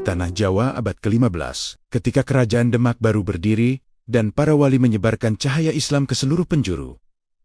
tanah Jawa abad ke-15, ketika kerajaan Demak baru berdiri dan para wali menyebarkan cahaya Islam ke seluruh penjuru.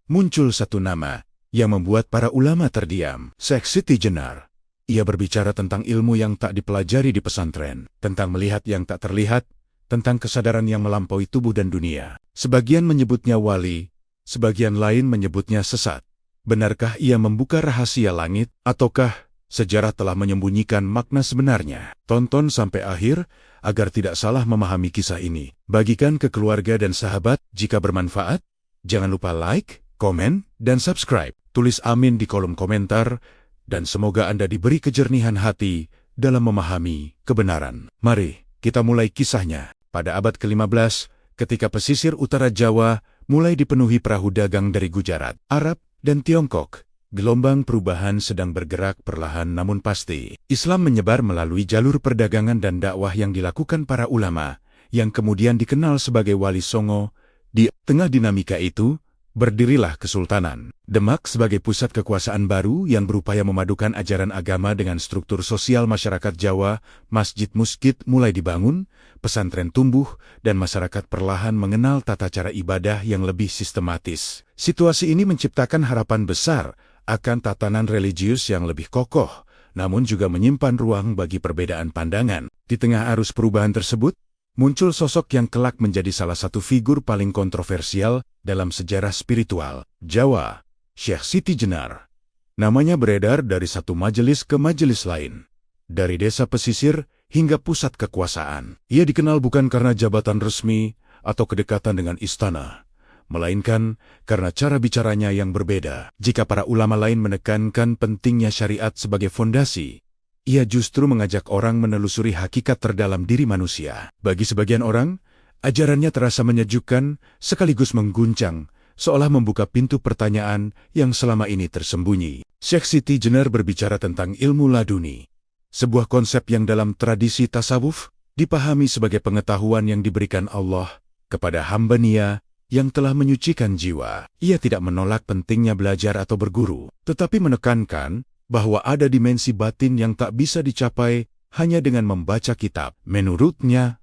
Muncul satu nama yang membuat para ulama terdiam, Syekh Siti Jenar. Ia berbicara tentang ilmu yang tak dipelajari di pesantren, tentang melihat yang tak terlihat, tentang kesadaran yang melampaui tubuh dan dunia. Sebagian menyebutnya wali, sebagian lain menyebutnya sesat. Benarkah ia membuka rahasia langit, ataukah sejarah telah menyembunyikan makna sebenarnya? Tonton sampai akhir agar tidak salah memahami kisah ini. Bagikan ke keluarga dan sahabat jika bermanfaat. Jangan lupa like, komen, dan subscribe. Tulis amin di kolom komentar, dan semoga Anda diberi kejernihan hati dalam memahami kebenaran. Mari kita mulai kisahnya. Pada abad ke-15, ketika pesisir utara Jawa mulai dipenuhi perahu dagang dari Gujarat, Arab, dan Tiongkok, gelombang perubahan sedang bergerak perlahan namun pasti. Islam menyebar melalui jalur perdagangan dan dakwah yang dilakukan para ulama, yang kemudian dikenal sebagai Wali Songo. Di tengah dinamika itu, berdirilah Kesultanan Demak sebagai pusat kekuasaan baru yang berupaya memadukan ajaran agama dengan struktur sosial masyarakat Jawa. Masjid-musjid mulai dibangun, pesantren tumbuh, dan masyarakat perlahan mengenal tata cara ibadah yang lebih sistematis. Situasi ini menciptakan harapan besar akan tatanan religius yang lebih kokoh, namun juga menyimpan ruang bagi perbedaan pandangan. Di tengah arus perubahan tersebut, muncul sosok yang kelak menjadi salah satu figur paling kontroversial dalam sejarah spiritual Jawa, Syekh Siti Jenar. Namanya beredar dari satu majelis ke majelis lain, dari desa pesisir hingga pusat kekuasaan. Ia dikenal bukan karena jabatan resmi atau kedekatan dengan istana, melainkan karena cara bicaranya yang berbeda. Jika para ulama lain menekankan pentingnya syariat sebagai fondasi, ia justru mengajak orang menelusuri hakikat terdalam diri manusia. Bagi sebagian orang, ajarannya terasa menyejukkan sekaligus mengguncang, seolah membuka pintu pertanyaan yang selama ini tersembunyi. Syekh Siti Jenar berbicara tentang ilmu laduni, sebuah konsep yang dalam tradisi tasawuf dipahami sebagai pengetahuan yang diberikan Allah kepada hamba-Nya yang telah menyucikan jiwa. Ia tidak menolak pentingnya belajar atau berguru, tetapi menekankan bahwa ada dimensi batin yang tak bisa dicapai hanya dengan membaca kitab. Menurutnya,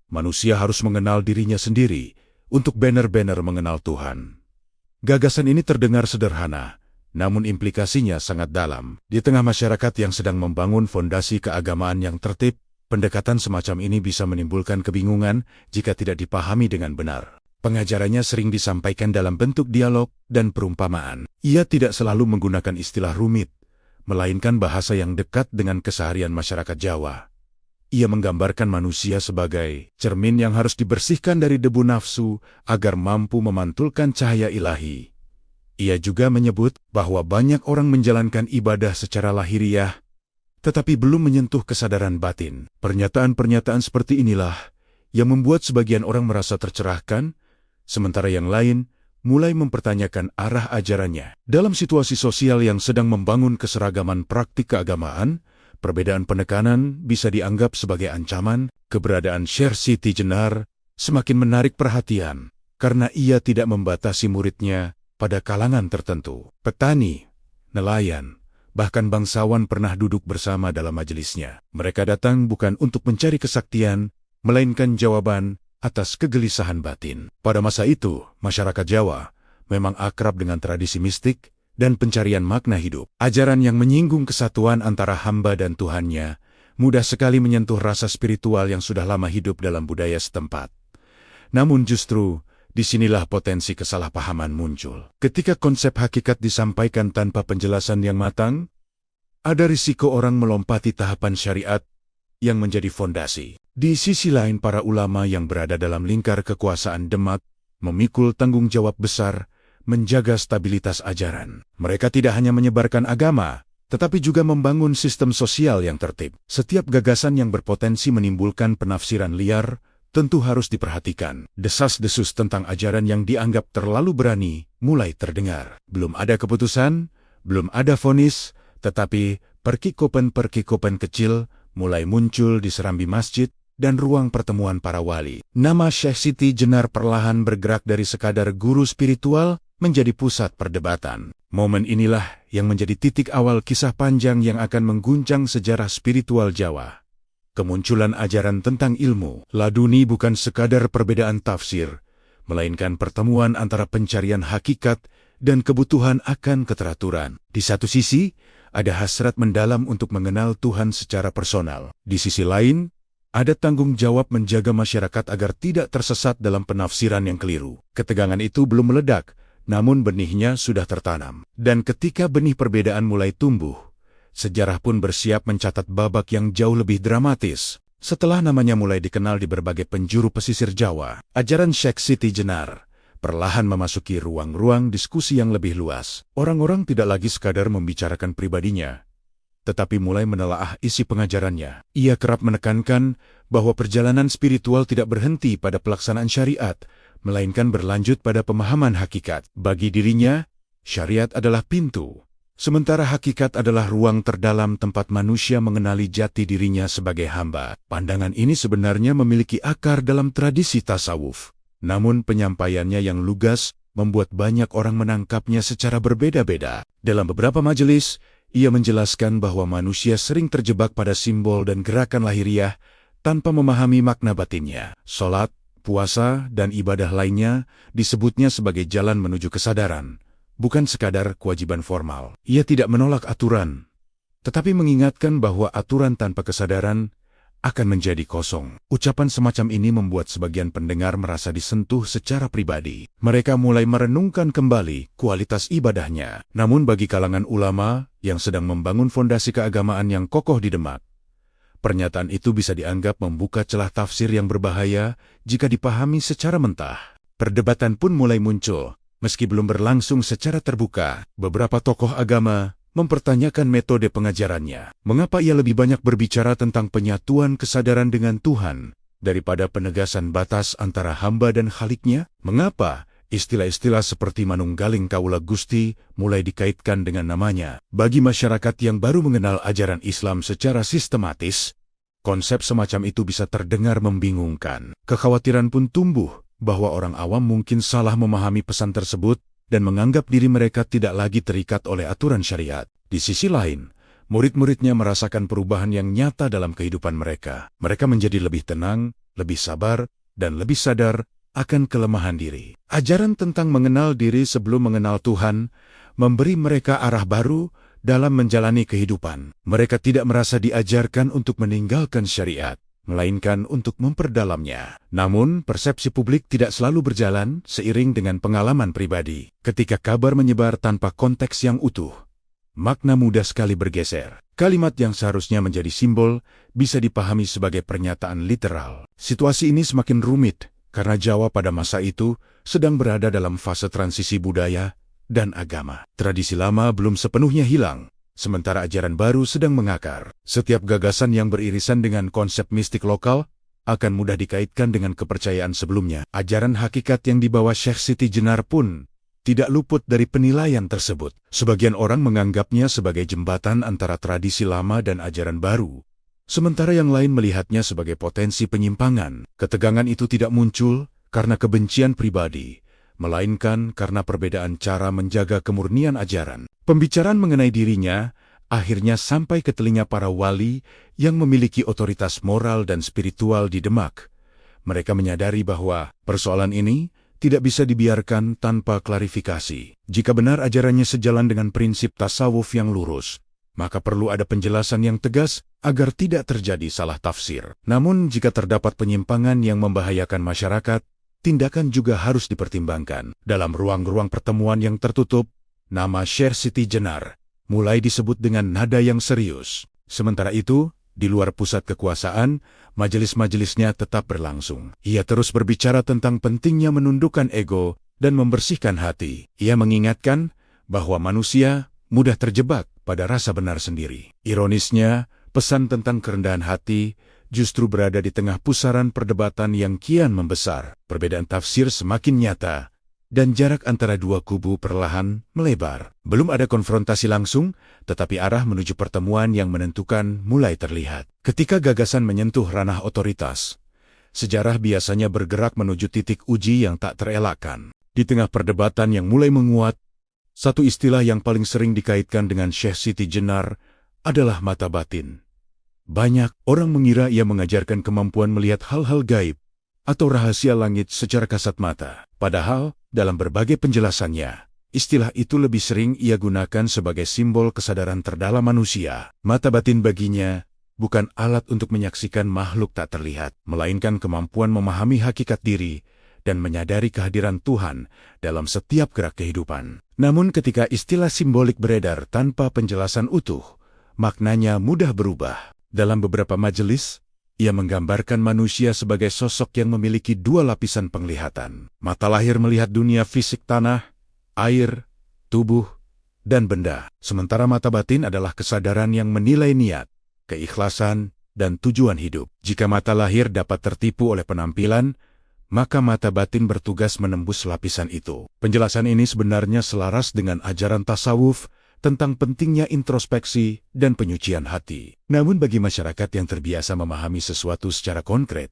manusia harus mengenal dirinya sendiri untuk benar-benar mengenal Tuhan. Gagasan ini terdengar sederhana, namun implikasinya sangat dalam. Di tengah masyarakat yang sedang membangun fondasi keagamaan yang tertib, pendekatan semacam ini bisa menimbulkan kebingungan jika tidak dipahami dengan benar. Pengajarannya sering disampaikan dalam bentuk dialog dan perumpamaan. Ia tidak selalu menggunakan istilah rumit, melainkan bahasa yang dekat dengan keseharian masyarakat Jawa. Ia menggambarkan manusia sebagai cermin yang harus dibersihkan dari debu nafsu agar mampu memantulkan cahaya ilahi. Ia juga menyebut bahwa banyak orang menjalankan ibadah secara lahiriah, tetapi belum menyentuh kesadaran batin. Pernyataan-pernyataan seperti inilah yang membuat sebagian orang merasa tercerahkan, sementara yang lain mulai mempertanyakan arah ajarannya. Dalam situasi sosial yang sedang membangun keseragaman praktik keagamaan, perbedaan penekanan bisa dianggap sebagai ancaman. Keberadaan Syekh Siti Jenar semakin menarik perhatian karena ia tidak membatasi muridnya pada kalangan tertentu. Petani, nelayan, bahkan bangsawan pernah duduk bersama dalam majelisnya. Mereka datang bukan untuk mencari kesaktian, melainkan jawaban atas kegelisahan batin. Pada masa itu, masyarakat Jawa memang akrab dengan tradisi mistik dan pencarian makna hidup. Ajaran yang menyinggung kesatuan antara hamba dan Tuhannya mudah sekali menyentuh rasa spiritual yang sudah lama hidup dalam budaya setempat. Namun justru, disinilah potensi kesalahpahaman muncul. Ketika konsep hakikat disampaikan tanpa penjelasan yang matang, ada risiko orang melompati tahapan syariat yang menjadi fondasi. Di sisi lain, para ulama yang berada dalam lingkar kekuasaan Demak memikul tanggung jawab besar menjaga stabilitas ajaran. Mereka tidak hanya menyebarkan agama, tetapi juga membangun sistem sosial yang tertib. Setiap gagasan yang berpotensi menimbulkan penafsiran liar tentu harus diperhatikan. Desas-desus tentang ajaran yang dianggap terlalu berani mulai terdengar. Belum ada keputusan, belum ada vonis, tetapi perkikopan-perkikopan kecil mulai muncul di serambi masjid dan ruang pertemuan para wali. Nama Syekh Siti Jenar perlahan bergerak dari sekadar guru spiritual menjadi pusat perdebatan. Momen inilah yang menjadi titik awal kisah panjang yang akan mengguncang sejarah spiritual Jawa. Kemunculan ajaran tentang ilmu laduni bukan sekadar perbedaan tafsir, melainkan pertemuan antara pencarian hakikat dan kebutuhan akan keteraturan. Di satu sisi, ada hasrat mendalam untuk mengenal Tuhan secara personal. Di sisi lain, ada tanggung jawab menjaga masyarakat agar tidak tersesat dalam penafsiran yang keliru. Ketegangan itu belum meledak, namun benihnya sudah tertanam. Dan ketika benih perbedaan mulai tumbuh, sejarah pun bersiap mencatat babak yang jauh lebih dramatis. Setelah namanya mulai dikenal di berbagai penjuru pesisir Jawa, ajaran Syekh Siti Jenar perlahan memasuki ruang-ruang diskusi yang lebih luas. Orang-orang tidak lagi sekadar membicarakan pribadinya, tetapi mulai menelaah isi pengajarannya. Ia kerap menekankan bahwa perjalanan spiritual tidak berhenti pada pelaksanaan syariat, melainkan berlanjut pada pemahaman hakikat. Bagi dirinya, syariat adalah pintu, sementara hakikat adalah ruang terdalam tempat manusia mengenali jati dirinya sebagai hamba. Pandangan ini sebenarnya memiliki akar dalam tradisi tasawuf, namun penyampaiannya yang lugas membuat banyak orang menangkapnya secara berbeda-beda. Dalam beberapa majelis, ia menjelaskan bahwa manusia sering terjebak pada simbol dan gerakan lahiriah tanpa memahami makna batinnya. Salat, puasa, dan ibadah lainnya disebutnya sebagai jalan menuju kesadaran, bukan sekadar kewajiban formal. Ia tidak menolak aturan, tetapi mengingatkan bahwa aturan tanpa kesadaran akan menjadi kosong. Ucapan semacam ini membuat sebagian pendengar merasa disentuh secara pribadi. Mereka mulai merenungkan kembali kualitas ibadahnya. Namun bagi kalangan ulama yang sedang membangun fondasi keagamaan yang kokoh di Demak, pernyataan itu bisa dianggap membuka celah tafsir yang berbahaya jika dipahami secara mentah. Perdebatan pun mulai muncul. Meski belum berlangsung secara terbuka, beberapa tokoh agama mempertanyakan metode pengajarannya. Mengapa ia lebih banyak berbicara tentang penyatuan kesadaran dengan Tuhan daripada penegasan batas antara hamba dan Khaliknya? Mengapa istilah-istilah seperti manunggaling kaula Gusti mulai dikaitkan dengan namanya? Bagi masyarakat yang baru mengenal ajaran Islam secara sistematis, konsep semacam itu bisa terdengar membingungkan. Kekhawatiran pun tumbuh bahwa orang awam mungkin salah memahami pesan tersebut dan menganggap diri mereka tidak lagi terikat oleh aturan syariat. Di sisi lain, murid-muridnya merasakan perubahan yang nyata dalam kehidupan mereka. Mereka menjadi lebih tenang, lebih sabar, dan lebih sadar akan kelemahan diri. Ajaran tentang mengenal diri sebelum mengenal Tuhan memberi mereka arah baru dalam menjalani kehidupan. Mereka tidak merasa diajarkan untuk meninggalkan syariat, melainkan untuk memperdalamnya. Namun, persepsi publik tidak selalu berjalan seiring dengan pengalaman pribadi. Ketika kabar menyebar tanpa konteks yang utuh, makna mudah sekali bergeser. Kalimat yang seharusnya menjadi simbol bisa dipahami sebagai pernyataan literal. Situasi ini semakin rumit karena Jawa pada masa itu sedang berada dalam fase transisi budaya dan agama. Tradisi lama belum sepenuhnya hilang, sementara ajaran baru sedang mengakar. Setiap gagasan yang beririsan dengan konsep mistik lokal akan mudah dikaitkan dengan kepercayaan sebelumnya. Ajaran hakikat yang dibawa Syekh Siti Jenar pun tidak luput dari penilaian tersebut. Sebagian orang menganggapnya sebagai jembatan antara tradisi lama dan ajaran baru, sementara yang lain melihatnya sebagai potensi penyimpangan. Ketegangan itu tidak muncul karena kebencian pribadi, melainkan karena perbedaan cara menjaga kemurnian ajaran. Pembicaraan mengenai dirinya akhirnya sampai ke telinga para wali yang memiliki otoritas moral dan spiritual di Demak. Mereka menyadari bahwa persoalan ini tidak bisa dibiarkan tanpa klarifikasi. Jika benar ajarannya sejalan dengan prinsip tasawuf yang lurus, maka perlu ada penjelasan yang tegas agar tidak terjadi salah tafsir. Namun jika terdapat penyimpangan yang membahayakan masyarakat, tindakan juga harus dipertimbangkan. Dalam ruang-ruang pertemuan yang tertutup, nama Syekh Siti Jenar mulai disebut dengan nada yang serius. Sementara itu, di luar pusat kekuasaan, majelis-majelisnya tetap berlangsung. Ia terus berbicara tentang pentingnya menundukkan ego dan membersihkan hati. Ia mengingatkan bahwa manusia mudah terjebak pada rasa benar sendiri. Ironisnya, pesan tentang kerendahan hati justru berada di tengah pusaran perdebatan yang kian membesar. Perbedaan tafsir semakin nyata, dan jarak antara dua kubu perlahan melebar. Belum ada konfrontasi langsung, tetapi arah menuju pertemuan yang menentukan mulai terlihat. Ketika gagasan menyentuh ranah otoritas, sejarah biasanya bergerak menuju titik uji yang tak terelakkan. Di tengah perdebatan yang mulai menguat, satu istilah yang paling sering dikaitkan dengan Syekh Siti Jenar adalah mata batin. Banyak orang mengira ia mengajarkan kemampuan melihat hal-hal gaib atau rahasia langit secara kasat mata. Padahal, dalam berbagai penjelasannya, istilah itu lebih sering ia gunakan sebagai simbol kesadaran terdalam manusia. Mata batin baginya bukan alat untuk menyaksikan makhluk tak terlihat, melainkan kemampuan memahami hakikat diri dan menyadari kehadiran Tuhan dalam setiap gerak kehidupan. Namun ketika istilah simbolik beredar tanpa penjelasan utuh, maknanya mudah berubah. Dalam beberapa majelis, ia menggambarkan manusia sebagai sosok yang memiliki dua lapisan penglihatan. Mata lahir melihat dunia fisik tanah, air, tubuh, dan benda. Sementara mata batin adalah kesadaran yang menilai niat, keikhlasan, dan tujuan hidup. Jika mata lahir dapat tertipu oleh penampilan, maka mata batin bertugas menembus lapisan itu. Penjelasan ini sebenarnya selaras dengan ajaran tasawuf tentang pentingnya introspeksi dan penyucian hati. Namun bagi masyarakat yang terbiasa memahami sesuatu secara konkret,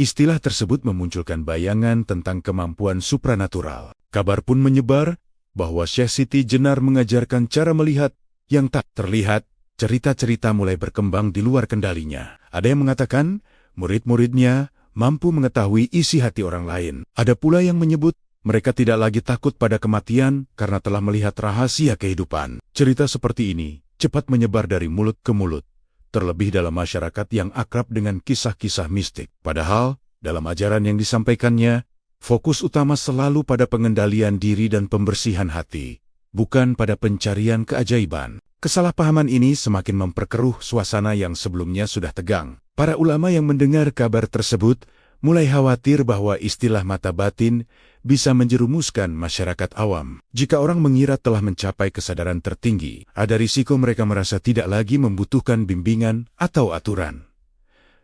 istilah tersebut memunculkan bayangan tentang kemampuan supranatural. Kabar pun menyebar bahwa Syekh Siti Jenar mengajarkan cara melihat yang tak terlihat. Cerita-cerita mulai berkembang di luar kendalinya. Ada yang mengatakan murid-muridnya mampu mengetahui isi hati orang lain. Ada pula yang menyebut mereka tidak lagi takut pada kematian karena telah melihat rahasia kehidupan. Cerita seperti ini cepat menyebar dari mulut ke mulut, terlebih dalam masyarakat yang akrab dengan kisah-kisah mistik. Padahal, dalam ajaran yang disampaikannya, fokus utama selalu pada pengendalian diri dan pembersihan hati, bukan pada pencarian keajaiban. Kesalahpahaman ini semakin memperkeruh suasana yang sebelumnya sudah tegang. Para ulama yang mendengar kabar tersebut mulai khawatir bahwa istilah mata batin bisa menjerumuskan masyarakat awam. Jika orang mengira telah mencapai kesadaran tertinggi, ada risiko mereka merasa tidak lagi membutuhkan bimbingan atau aturan.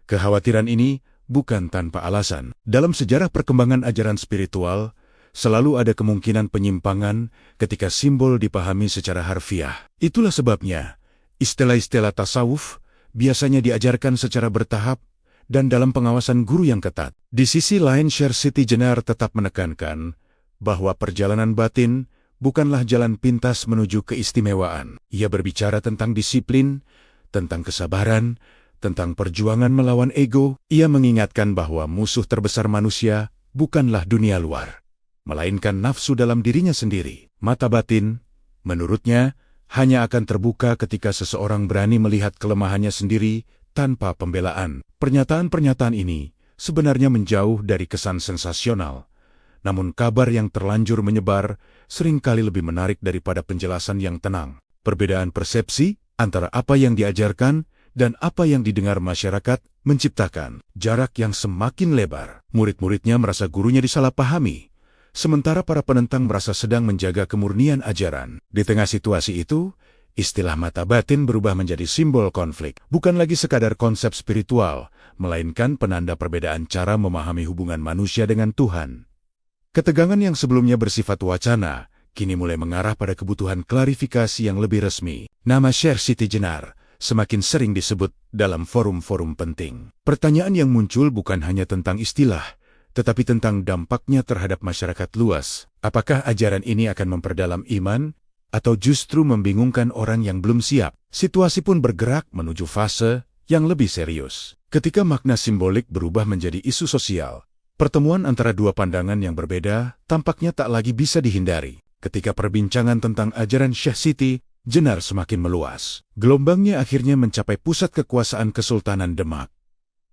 Kekhawatiran ini bukan tanpa alasan. Dalam sejarah perkembangan ajaran spiritual, selalu ada kemungkinan penyimpangan ketika simbol dipahami secara harfiah. Itulah sebabnya, istilah-istilah tasawuf biasanya diajarkan secara bertahap dan dalam pengawasan guru yang ketat. Di sisi lain, Syekh Siti Jenar tetap menekankan bahwa perjalanan batin bukanlah jalan pintas menuju keistimewaan. Ia berbicara tentang disiplin, tentang kesabaran, tentang perjuangan melawan ego. Ia mengingatkan bahwa musuh terbesar manusia bukanlah dunia luar, melainkan nafsu dalam dirinya sendiri. Mata batin, menurutnya, hanya akan terbuka ketika seseorang berani melihat kelemahannya sendiri tanpa pembelaan. Pernyataan-pernyataan ini sebenarnya menjauh dari kesan sensasional, namun kabar yang terlanjur menyebar seringkali lebih menarik daripada penjelasan yang tenang. Perbedaan persepsi antara apa yang diajarkan dan apa yang didengar masyarakat menciptakan jarak yang semakin lebar. Murid-muridnya merasa gurunya disalahpahami, sementara para penentang merasa sedang menjaga kemurnian ajaran. Di tengah situasi itu, istilah mata batin berubah menjadi simbol konflik. Bukan lagi sekadar konsep spiritual, melainkan penanda perbedaan cara memahami hubungan manusia dengan Tuhan. Ketegangan yang sebelumnya bersifat wacana, kini mulai mengarah pada kebutuhan klarifikasi yang lebih resmi. Nama Syekh Siti Jenar semakin sering disebut dalam forum-forum penting. Pertanyaan yang muncul bukan hanya tentang istilah, tetapi tentang dampaknya terhadap masyarakat luas. Apakah ajaran ini akan memperdalam iman, atau justru membingungkan orang yang belum siap? Situasi pun bergerak menuju fase yang lebih serius. Ketika makna simbolik berubah menjadi isu sosial, pertemuan antara dua pandangan yang berbeda tampaknya tak lagi bisa dihindari. Ketika perbincangan tentang ajaran Syekh Siti Jenar semakin meluas, gelombangnya akhirnya mencapai pusat kekuasaan Kesultanan Demak.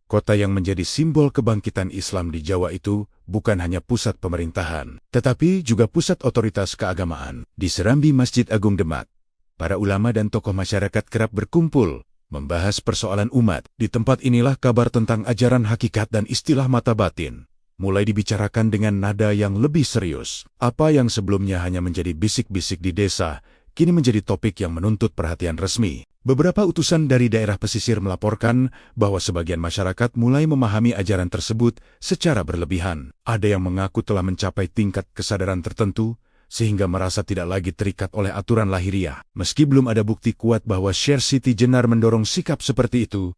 Kota yang menjadi simbol kebangkitan Islam di Jawa itu bukan hanya pusat pemerintahan, tetapi juga pusat otoritas keagamaan. Di serambi Masjid Agung Demak, para ulama dan tokoh masyarakat kerap berkumpul, membahas persoalan umat. Di tempat inilah kabar tentang ajaran hakikat dan istilah mata batin mulai dibicarakan dengan nada yang lebih serius. Apa yang sebelumnya hanya menjadi bisik-bisik di desa, kini menjadi topik yang menuntut perhatian resmi. Beberapa utusan dari daerah pesisir melaporkan bahwa sebagian masyarakat mulai memahami ajaran tersebut secara berlebihan. Ada yang mengaku telah mencapai tingkat kesadaran tertentu, sehingga merasa tidak lagi terikat oleh aturan lahiriah. Meski belum ada bukti kuat bahwa Syekh Siti Jenar mendorong sikap seperti itu,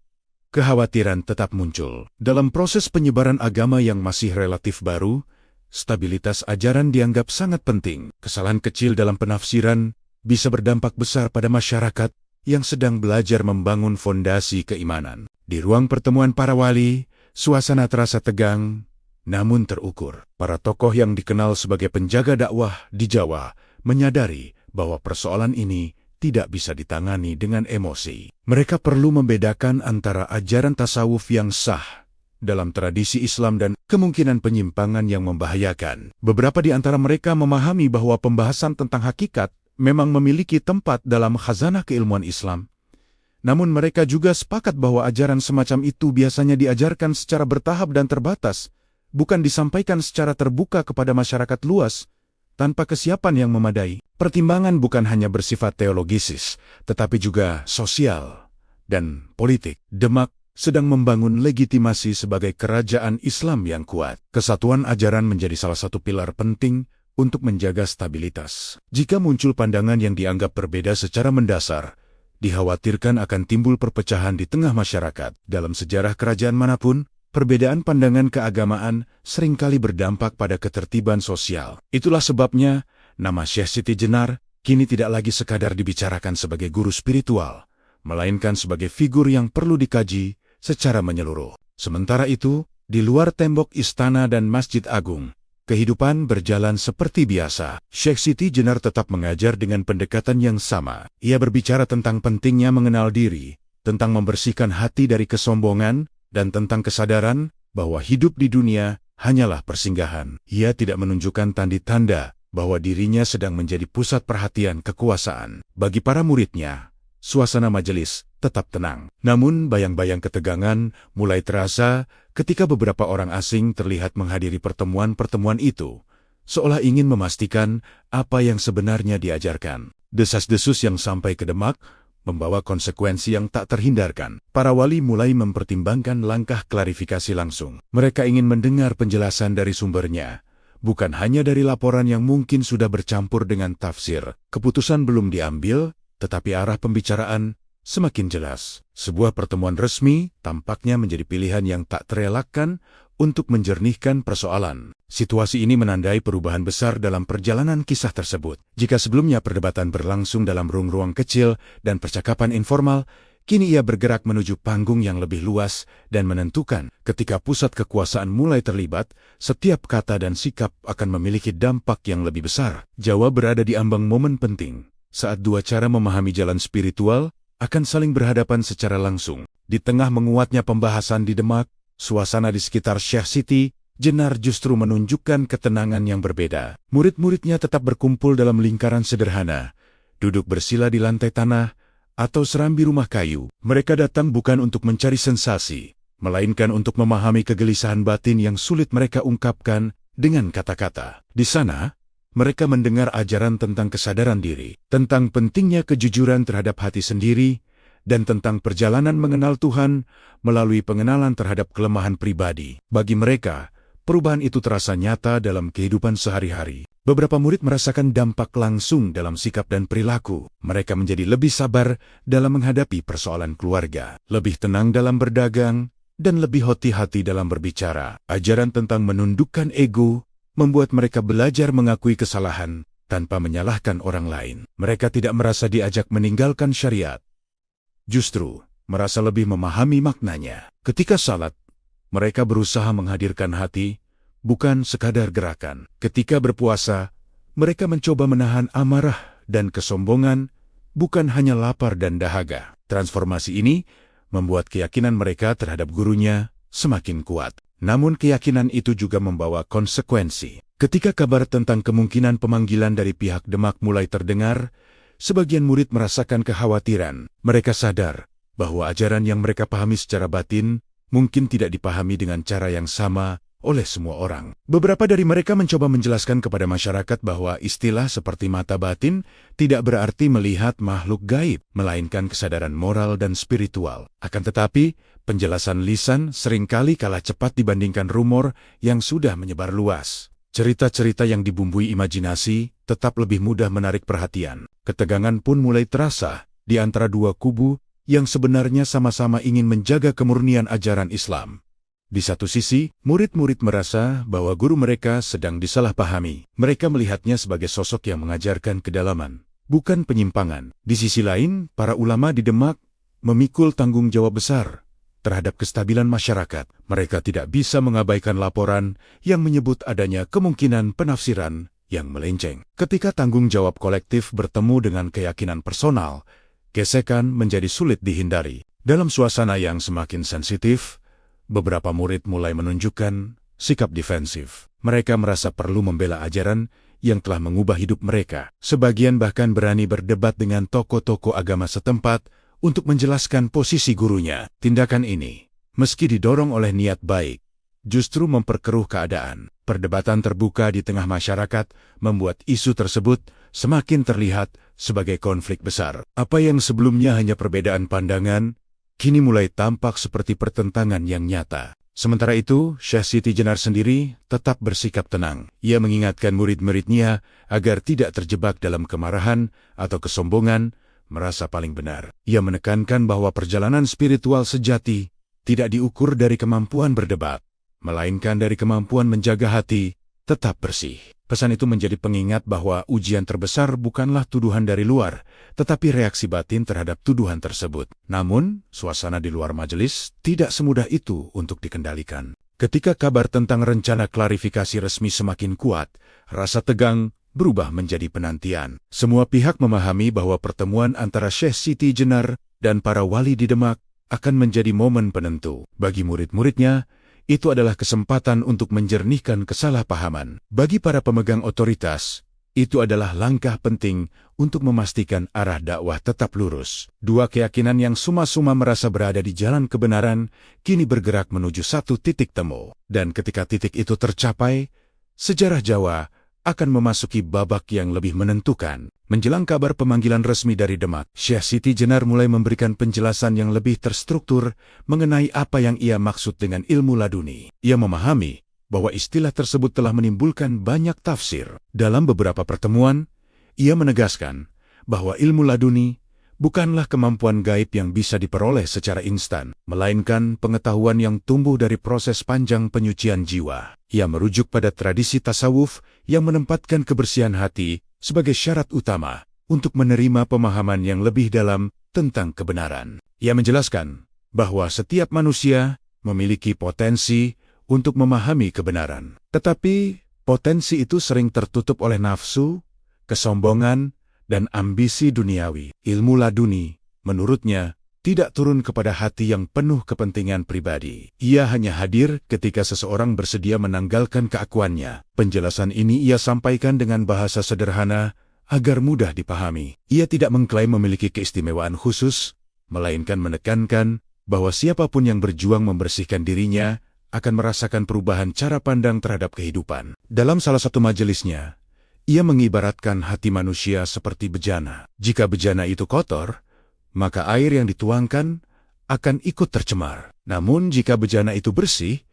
kekhawatiran tetap muncul. Dalam proses penyebaran agama yang masih relatif baru, stabilitas ajaran dianggap sangat penting. Kesalahan kecil dalam penafsiran bisa berdampak besar pada masyarakat yang sedang belajar membangun fondasi keimanan. Di ruang pertemuan para wali, suasana terasa tegang, namun terukur. Para tokoh yang dikenal sebagai penjaga dakwah di Jawa menyadari bahwa persoalan ini tidak bisa ditangani dengan emosi. Mereka perlu membedakan antara ajaran tasawuf yang sah dalam tradisi Islam dan kemungkinan penyimpangan yang membahayakan. Beberapa di antara mereka memahami bahwa pembahasan tentang hakikat memang memiliki tempat dalam khazanah keilmuan Islam. Namun mereka juga sepakat bahwa ajaran semacam itu biasanya diajarkan secara bertahap dan terbatas, bukan disampaikan secara terbuka kepada masyarakat luas, tanpa kesiapan yang memadai. Pertimbangan bukan hanya bersifat teologis, tetapi juga sosial dan politik. Demak sedang membangun legitimasi sebagai kerajaan Islam yang kuat. Kesatuan ajaran menjadi salah satu pilar penting untuk menjaga stabilitas. Jika muncul pandangan yang dianggap berbeda secara mendasar, dikhawatirkan akan timbul perpecahan di tengah masyarakat. Dalam sejarah kerajaan manapun, perbedaan pandangan keagamaan seringkali berdampak pada ketertiban sosial. Itulah sebabnya, nama Syekh Siti Jenar kini tidak lagi sekadar dibicarakan sebagai guru spiritual, melainkan sebagai figur yang perlu dikaji secara menyeluruh. Sementara itu, di luar tembok istana dan Masjid Agung, kehidupan berjalan seperti biasa. Syekh Siti Jenar tetap mengajar dengan pendekatan yang sama. Ia berbicara tentang pentingnya mengenal diri, tentang membersihkan hati dari kesombongan, dan tentang kesadaran bahwa hidup di dunia hanyalah persinggahan. Ia tidak menunjukkan tanda-tanda bahwa dirinya sedang menjadi pusat perhatian kekuasaan. Bagi para muridnya, suasana majelis tetap tenang. Namun bayang-bayang ketegangan mulai terasa ketika beberapa orang asing terlihat menghadiri pertemuan-pertemuan itu, seolah ingin memastikan apa yang sebenarnya diajarkan. Desas-desus yang sampai ke Demak membawa konsekuensi yang tak terhindarkan. Para wali mulai mempertimbangkan langkah klarifikasi langsung. Mereka ingin mendengar penjelasan dari sumbernya, bukan hanya dari laporan yang mungkin sudah bercampur dengan tafsir. Keputusan belum diambil, tetapi arah pembicaraan semakin jelas. Sebuah pertemuan resmi tampaknya menjadi pilihan yang tak terelakkan untuk menjernihkan persoalan. Situasi ini menandai perubahan besar dalam perjalanan kisah tersebut. Jika sebelumnya perdebatan berlangsung dalam ruang-ruang kecil dan percakapan informal, kini ia bergerak menuju panggung yang lebih luas dan menentukan. Ketika pusat kekuasaan mulai terlibat, setiap kata dan sikap akan memiliki dampak yang lebih besar. Jawa berada di ambang momen penting, saat dua cara memahami jalan spiritual akan saling berhadapan secara langsung. Di tengah menguatnya pembahasan di Demak, suasana di sekitar Syekh Siti Jenar justru menunjukkan ketenangan yang berbeda. Murid-muridnya tetap berkumpul dalam lingkaran sederhana, duduk bersila di lantai tanah, atau serambi rumah kayu. Mereka datang bukan untuk mencari sensasi, melainkan untuk memahami kegelisahan batin yang sulit mereka ungkapkan dengan kata-kata. Di sana, mereka mendengar ajaran tentang kesadaran diri, tentang pentingnya kejujuran terhadap hati sendiri, dan tentang perjalanan mengenal Tuhan melalui pengenalan terhadap kelemahan pribadi. Bagi mereka, perubahan itu terasa nyata dalam kehidupan sehari-hari. Beberapa murid merasakan dampak langsung dalam sikap dan perilaku. Mereka menjadi lebih sabar dalam menghadapi persoalan keluarga, lebih tenang dalam berdagang, dan lebih hati-hati dalam berbicara. Ajaran tentang menundukkan ego membuat mereka belajar mengakui kesalahan tanpa menyalahkan orang lain. Mereka tidak merasa diajak meninggalkan syariat, justru merasa lebih memahami maknanya. Ketika salat, mereka berusaha menghadirkan hati, bukan sekadar gerakan. Ketika berpuasa, mereka mencoba menahan amarah dan kesombongan, bukan hanya lapar dan dahaga. Transformasi ini membuat keyakinan mereka terhadap gurunya semakin kuat. Namun keyakinan itu juga membawa konsekuensi. Ketika kabar tentang kemungkinan pemanggilan dari pihak Demak mulai terdengar, sebagian murid merasakan kekhawatiran. Mereka sadar bahwa ajaran yang mereka pahami secara batin mungkin tidak dipahami dengan cara yang sama oleh semua orang. Beberapa dari mereka mencoba menjelaskan kepada masyarakat bahwa istilah seperti mata batin tidak berarti melihat makhluk gaib, melainkan kesadaran moral dan spiritual. Akan tetapi, penjelasan lisan seringkali kalah cepat dibandingkan rumor yang sudah menyebar luas. Cerita-cerita yang dibumbui imajinasi tetap lebih mudah menarik perhatian. Ketegangan pun mulai terasa di antara dua kubu yang sebenarnya sama-sama ingin menjaga kemurnian ajaran Islam. Di satu sisi, murid-murid merasa bahwa guru mereka sedang disalahpahami. Mereka melihatnya sebagai sosok yang mengajarkan kedalaman, bukan penyimpangan. Di sisi lain, para ulama di Demak memikul tanggung jawab besar terhadap kestabilan masyarakat. Mereka tidak bisa mengabaikan laporan yang menyebut adanya kemungkinan penafsiran yang melenceng. Ketika tanggung jawab kolektif bertemu dengan keyakinan personal, gesekan menjadi sulit dihindari. Dalam suasana yang semakin sensitif, beberapa murid mulai menunjukkan sikap defensif. Mereka merasa perlu membela ajaran yang telah mengubah hidup mereka. Sebagian bahkan berani berdebat dengan tokoh-tokoh agama setempat untuk menjelaskan posisi gurunya. Tindakan ini, meski didorong oleh niat baik, justru memperkeruh keadaan. Perdebatan terbuka di tengah masyarakat membuat isu tersebut semakin terlihat sebagai konflik besar. Apa yang sebelumnya hanya perbedaan pandangan, kini mulai tampak seperti pertentangan yang nyata. Sementara itu, Syekh Siti Jenar sendiri tetap bersikap tenang. Ia mengingatkan murid-muridnya agar tidak terjebak dalam kemarahan atau kesombongan, merasa paling benar. Ia menekankan bahwa perjalanan spiritual sejati tidak diukur dari kemampuan berdebat, melainkan dari kemampuan menjaga hati tetap bersih. Pesan itu menjadi pengingat bahwa ujian terbesar bukanlah tuduhan dari luar, tetapi reaksi batin terhadap tuduhan tersebut. Namun, suasana di luar majelis tidak semudah itu untuk dikendalikan. Ketika kabar tentang rencana klarifikasi resmi semakin kuat, rasa tegang berubah menjadi penantian. Semua pihak memahami bahwa pertemuan antara Syekh Siti Jenar dan para wali di Demak akan menjadi momen penentu. Bagi murid-muridnya, itu adalah kesempatan untuk menjernihkan kesalahpahaman. Bagi para pemegang otoritas, itu adalah langkah penting untuk memastikan arah dakwah tetap lurus. Dua keyakinan yang suma-suma merasa berada di jalan kebenaran, kini bergerak menuju satu titik temu. Dan ketika titik itu tercapai, sejarah Jawa akan memasuki babak yang lebih menentukan. Menjelang kabar pemanggilan resmi dari Demak, Syekh Siti Jenar mulai memberikan penjelasan yang lebih terstruktur mengenai apa yang ia maksud dengan ilmu laduni. Ia memahami bahwa istilah tersebut telah menimbulkan banyak tafsir. Dalam beberapa pertemuan, ia menegaskan bahwa ilmu laduni bukanlah kemampuan gaib yang bisa diperoleh secara instan, melainkan pengetahuan yang tumbuh dari proses panjang penyucian jiwa. Ia merujuk pada tradisi tasawuf yang menempatkan kebersihan hati sebagai syarat utama untuk menerima pemahaman yang lebih dalam tentang kebenaran. Ia menjelaskan bahwa setiap manusia memiliki potensi untuk memahami kebenaran. Tetapi potensi itu sering tertutup oleh nafsu, kesombongan, dan ambisi duniawi. Ilmu laduni, menurutnya, tidak turun kepada hati yang penuh kepentingan pribadi. Ia hanya hadir ketika seseorang bersedia menanggalkan keakuannya. Penjelasan ini ia sampaikan dengan bahasa sederhana agar mudah dipahami. Ia tidak mengklaim memiliki keistimewaan khusus, melainkan menekankan bahwa siapapun yang berjuang membersihkan dirinya akan merasakan perubahan cara pandang terhadap kehidupan. Dalam salah satu majelisnya, ia mengibaratkan hati manusia seperti bejana. Jika bejana itu kotor, maka air yang dituangkan akan ikut tercemar. Namun jika bejana itu bersih,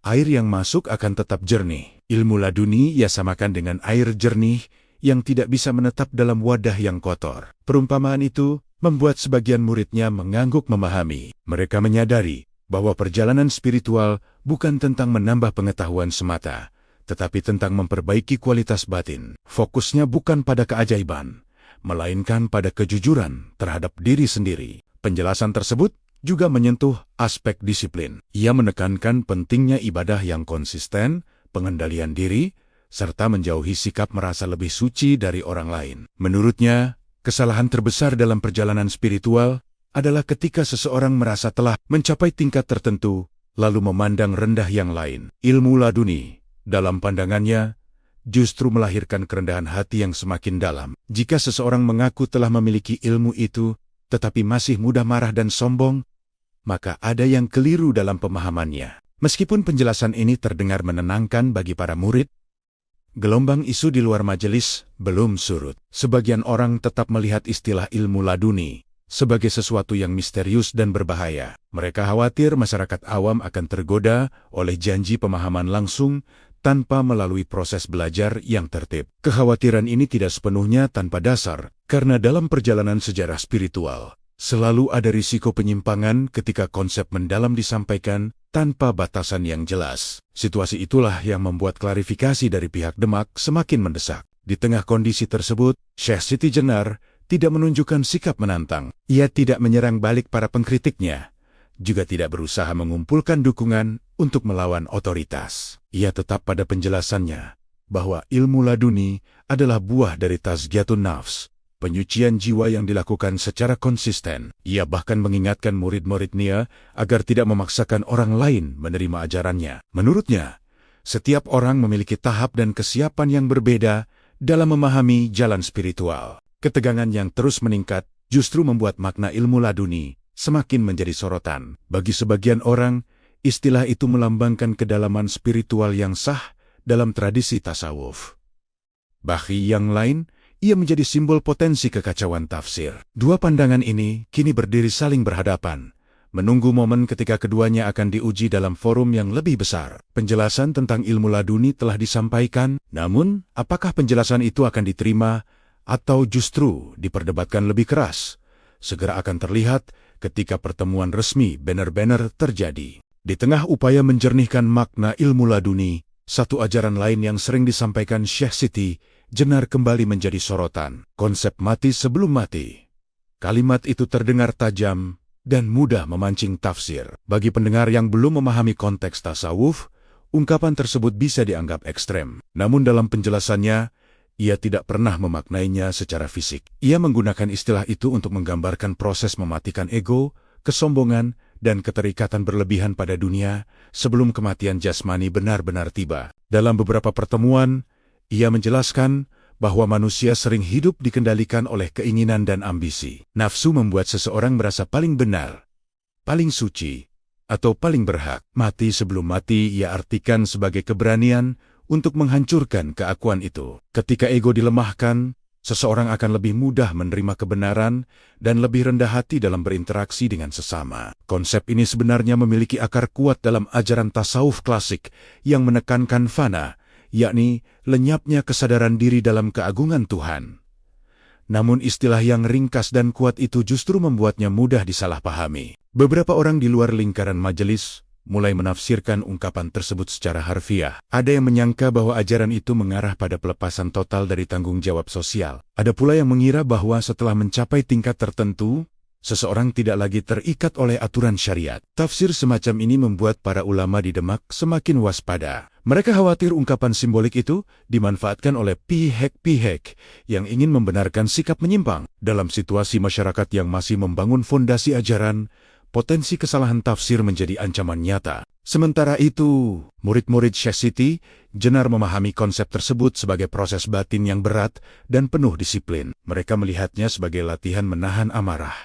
air yang masuk akan tetap jernih. Ilmu laduni ia samakan dengan air jernih yang tidak bisa menetap dalam wadah yang kotor. Perumpamaan itu membuat sebagian muridnya mengangguk memahami. Mereka menyadari bahwa perjalanan spiritual bukan tentang menambah pengetahuan semata, tetapi tentang memperbaiki kualitas batin. Fokusnya bukan pada keajaiban, melainkan pada kejujuran terhadap diri sendiri. Penjelasan tersebut juga menyentuh aspek disiplin. Ia menekankan pentingnya ibadah yang konsisten, pengendalian diri, serta menjauhi sikap merasa lebih suci dari orang lain. Menurutnya, kesalahan terbesar dalam perjalanan spiritual adalah ketika seseorang merasa telah mencapai tingkat tertentu, lalu memandang rendah yang lain. Ilmu laduni, dalam pandangannya, justru melahirkan kerendahan hati yang semakin dalam. Jika seseorang mengaku telah memiliki ilmu itu, tetapi masih mudah marah dan sombong, maka ada yang keliru dalam pemahamannya. Meskipun penjelasan ini terdengar menenangkan bagi para murid, gelombang isu di luar majelis belum surut. Sebagian orang tetap melihat istilah ilmu laduni sebagai sesuatu yang misterius dan berbahaya. Mereka khawatir masyarakat awam akan tergoda oleh janji pemahaman langsung tanpa melalui proses belajar yang tertib. Kekhawatiran ini tidak sepenuhnya tanpa dasar, karena dalam perjalanan sejarah spiritual, selalu ada risiko penyimpangan ketika konsep mendalam disampaikan tanpa batasan yang jelas. Situasi itulah yang membuat klarifikasi dari pihak Demak semakin mendesak. Di tengah kondisi tersebut, Syekh Siti Jenar tidak menunjukkan sikap menantang. Ia tidak menyerang balik para pengkritiknya, juga tidak berusaha mengumpulkan dukungan untuk melawan otoritas. Ia tetap pada penjelasannya bahwa ilmu laduni adalah buah dari tazkiyatun nafs, penyucian jiwa yang dilakukan secara konsisten. Ia bahkan mengingatkan murid-muridnya agar tidak memaksakan orang lain menerima ajarannya. Menurutnya, setiap orang memiliki tahap dan kesiapan yang berbeda dalam memahami jalan spiritual. Ketegangan yang terus meningkat justru membuat makna ilmu laduni semakin menjadi sorotan. Bagi sebagian orang, istilah itu melambangkan kedalaman spiritual yang sah dalam tradisi tasawuf. Bagi yang lain, ia menjadi simbol potensi kekacauan tafsir. Dua pandangan ini kini berdiri saling berhadapan, menunggu momen ketika keduanya akan diuji dalam forum yang lebih besar. Penjelasan tentang ilmu laduni telah disampaikan, namun apakah penjelasan itu akan diterima atau justru diperdebatkan lebih keras? Segera akan terlihat ketika pertemuan resmi benar-benar terjadi. Di tengah upaya menjernihkan makna ilmu laduni, satu ajaran lain yang sering disampaikan Syekh Siti Jenar kembali menjadi sorotan. Konsep mati sebelum mati. Kalimat itu terdengar tajam dan mudah memancing tafsir. Bagi pendengar yang belum memahami konteks tasawuf, ungkapan tersebut bisa dianggap ekstrem. Namun dalam penjelasannya, ia tidak pernah memaknainya secara fisik. Ia menggunakan istilah itu untuk menggambarkan proses mematikan ego, kesombongan, dan keterikatan berlebihan pada dunia sebelum kematian jasmani benar-benar tiba. Dalam beberapa pertemuan, ia menjelaskan bahwa manusia sering hidup dikendalikan oleh keinginan dan ambisi. Nafsu membuat seseorang merasa paling benar, paling suci, atau paling berhak. Mati sebelum mati ia artikan sebagai keberanian untuk menghancurkan keakuan itu. Ketika ego dilemahkan, seseorang akan lebih mudah menerima kebenaran dan lebih rendah hati dalam berinteraksi dengan sesama. Konsep ini sebenarnya memiliki akar kuat dalam ajaran tasawuf klasik yang menekankan fana, yakni lenyapnya kesadaran diri dalam keagungan Tuhan. Namun istilah yang ringkas dan kuat itu justru membuatnya mudah disalahpahami. Beberapa orang di luar lingkaran majelis mulai menafsirkan ungkapan tersebut secara harfiah. Ada yang menyangka bahwa ajaran itu mengarah pada pelepasan total dari tanggung jawab sosial. Ada pula yang mengira bahwa setelah mencapai tingkat tertentu, seseorang tidak lagi terikat oleh aturan syariat. Tafsir semacam ini membuat para ulama di Demak semakin waspada. Mereka khawatir ungkapan simbolik itu dimanfaatkan oleh pihak-pihak yang ingin membenarkan sikap menyimpang. Dalam situasi masyarakat yang masih membangun fondasi ajaran, potensi kesalahan tafsir menjadi ancaman nyata. Sementara itu, murid-murid Syekh Siti Jenar memahami konsep tersebut sebagai proses batin yang berat dan penuh disiplin. Mereka melihatnya sebagai latihan menahan amarah,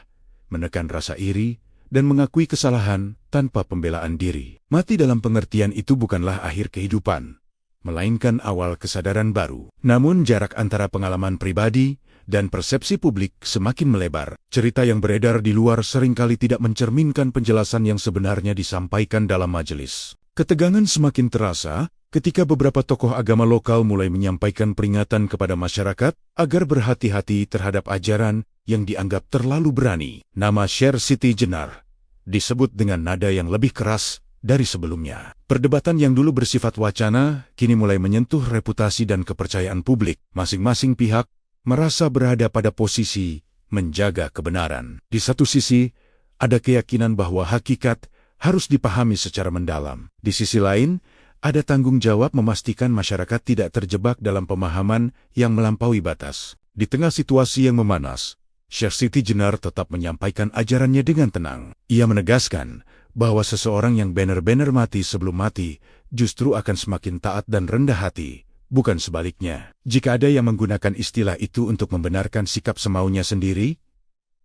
menekan rasa iri, dan mengakui kesalahan tanpa pembelaan diri. Mati dalam pengertian itu bukanlah akhir kehidupan, melainkan awal kesadaran baru. Namun jarak antara pengalaman pribadi dan persepsi publik semakin melebar. Cerita yang beredar di luar seringkali tidak mencerminkan penjelasan yang sebenarnya disampaikan dalam majelis. Ketegangan semakin terasa ketika beberapa tokoh agama lokal mulai menyampaikan peringatan kepada masyarakat agar berhati-hati terhadap ajaran yang dianggap terlalu berani. Nama Syekh Siti Jenar disebut dengan nada yang lebih keras dari sebelumnya. Perdebatan yang dulu bersifat wacana kini mulai menyentuh reputasi dan kepercayaan publik. Masing-masing pihak merasa berada pada posisi menjaga kebenaran. Di satu sisi, ada keyakinan bahwa hakikat harus dipahami secara mendalam. Di sisi lain, ada tanggung jawab memastikan masyarakat tidak terjebak dalam pemahaman yang melampaui batas. Di tengah situasi yang memanas, Syekh Siti Jenar tetap menyampaikan ajarannya dengan tenang. Ia menegaskan bahwa seseorang yang benar-benar mati sebelum mati justru akan semakin taat dan rendah hati, bukan sebaliknya. Jika ada yang menggunakan istilah itu untuk membenarkan sikap semaunya sendiri,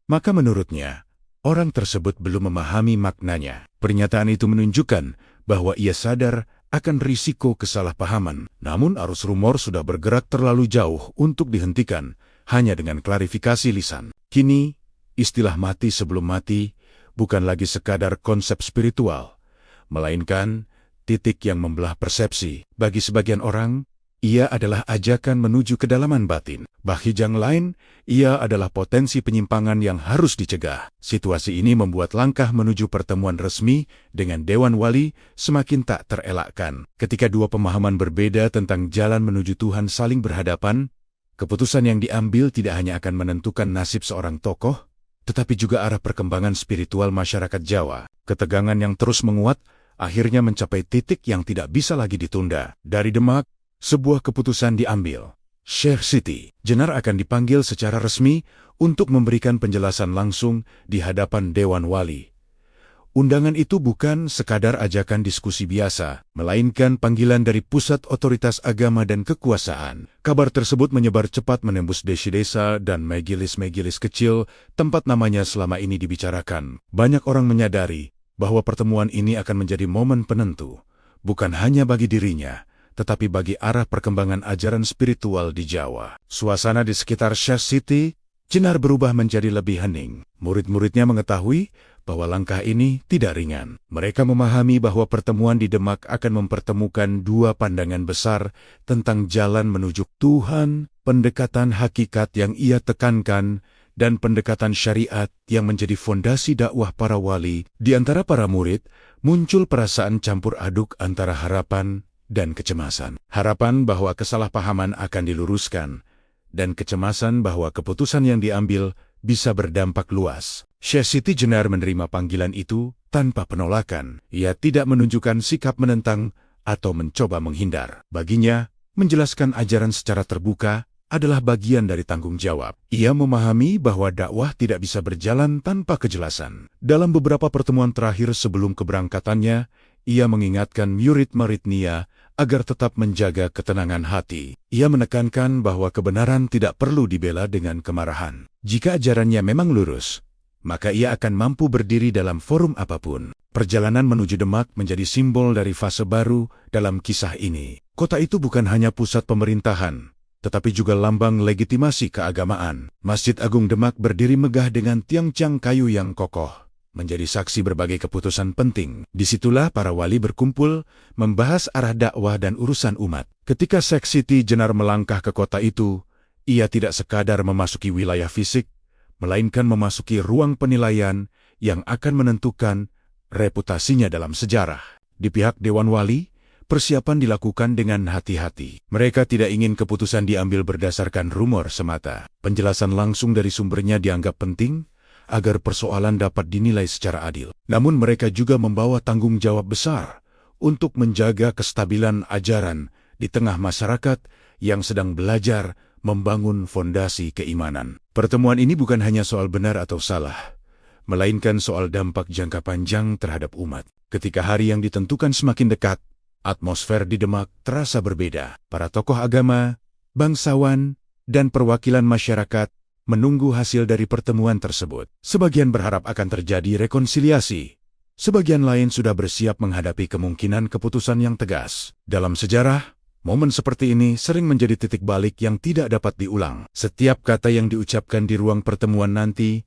maka menurutnya, orang tersebut belum memahami maknanya. Pernyataan itu menunjukkan bahwa ia sadar akan risiko kesalahpahaman. Namun arus rumor sudah bergerak terlalu jauh untuk dihentikan hanya dengan klarifikasi lisan. Kini, istilah mati sebelum mati bukan lagi sekadar konsep spiritual, melainkan titik yang membelah persepsi. Bagi sebagian orang, ia adalah ajakan menuju kedalaman batin. Bagi yang lain, ia adalah potensi penyimpangan yang harus dicegah. Situasi ini membuat langkah menuju pertemuan resmi dengan Dewan Wali semakin tak terelakkan. Ketika dua pemahaman berbeda tentang jalan menuju Tuhan saling berhadapan, Keputusan yang diambil tidak hanya akan menentukan nasib seorang tokoh, tetapi juga arah perkembangan spiritual masyarakat Jawa. Ketegangan yang terus menguat akhirnya mencapai titik yang tidak bisa lagi ditunda. Dari Demak, sebuah keputusan diambil. Syekh Siti Jenar akan dipanggil secara resmi untuk memberikan penjelasan langsung di hadapan Dewan Wali. Undangan itu bukan sekadar ajakan diskusi biasa, melainkan panggilan dari pusat otoritas agama dan kekuasaan. Kabar tersebut menyebar cepat menembus desa-desa dan majelis-majelis kecil tempat namanya selama ini dibicarakan. Banyak orang menyadari bahwa pertemuan ini akan menjadi momen penentu, bukan hanya bagi dirinya, tetapi bagi arah perkembangan ajaran spiritual di Jawa. Suasana di sekitar Syekh Siti Jenar berubah menjadi lebih hening. Murid-muridnya mengetahui bahwa langkah ini tidak ringan. Mereka memahami bahwa pertemuan di Demak akan mempertemukan dua pandangan besar tentang jalan menuju Tuhan, pendekatan hakikat yang ia tekankan, dan pendekatan syariat yang menjadi fondasi dakwah para wali. Di antara para murid, muncul perasaan campur aduk antara harapan dan kecemasan. Harapan bahwa kesalahpahaman akan diluruskan, dan kecemasan bahwa keputusan yang diambil bisa berdampak luas. Syekh Siti Jenar menerima panggilan itu tanpa penolakan. Ia tidak menunjukkan sikap menentang atau mencoba menghindar. Baginya, menjelaskan ajaran secara terbuka adalah bagian dari tanggung jawab. Ia memahami bahwa dakwah tidak bisa berjalan tanpa kejelasan. Dalam beberapa pertemuan terakhir sebelum keberangkatannya, ia mengingatkan murid-muridnya agar tetap menjaga ketenangan hati. Ia menekankan bahwa kebenaran tidak perlu dibela dengan kemarahan. Jika ajarannya memang lurus, maka ia akan mampu berdiri dalam forum apapun. Perjalanan menuju Demak menjadi simbol dari fase baru dalam kisah ini. Kota itu bukan hanya pusat pemerintahan, tetapi juga lambang legitimasi keagamaan. Masjid Agung Demak berdiri megah dengan tiang-tiang kayu yang kokoh, menjadi saksi berbagai keputusan penting. Disitulah para wali berkumpul, membahas arah dakwah dan urusan umat. Ketika Syekh Siti Jenar melangkah ke kota itu, ia tidak sekadar memasuki wilayah fisik, melainkan memasuki ruang penilaian yang akan menentukan reputasinya dalam sejarah. Di pihak Dewan Wali, persiapan dilakukan dengan hati-hati. Mereka tidak ingin keputusan diambil berdasarkan rumor semata. Penjelasan langsung dari sumbernya dianggap penting, agar persoalan dapat dinilai secara adil. Namun mereka juga membawa tanggung jawab besar untuk menjaga kestabilan ajaran di tengah masyarakat yang sedang belajar membangun fondasi keimanan. Pertemuan ini bukan hanya soal benar atau salah, melainkan soal dampak jangka panjang terhadap umat. Ketika hari yang ditentukan semakin dekat, atmosfer di Demak terasa berbeda. Para tokoh agama, bangsawan, dan perwakilan masyarakat menunggu hasil dari pertemuan tersebut. Sebagian berharap akan terjadi rekonsiliasi. Sebagian lain sudah bersiap menghadapi kemungkinan keputusan yang tegas. Dalam sejarah, momen seperti ini sering menjadi titik balik yang tidak dapat diulang. Setiap kata yang diucapkan di ruang pertemuan nanti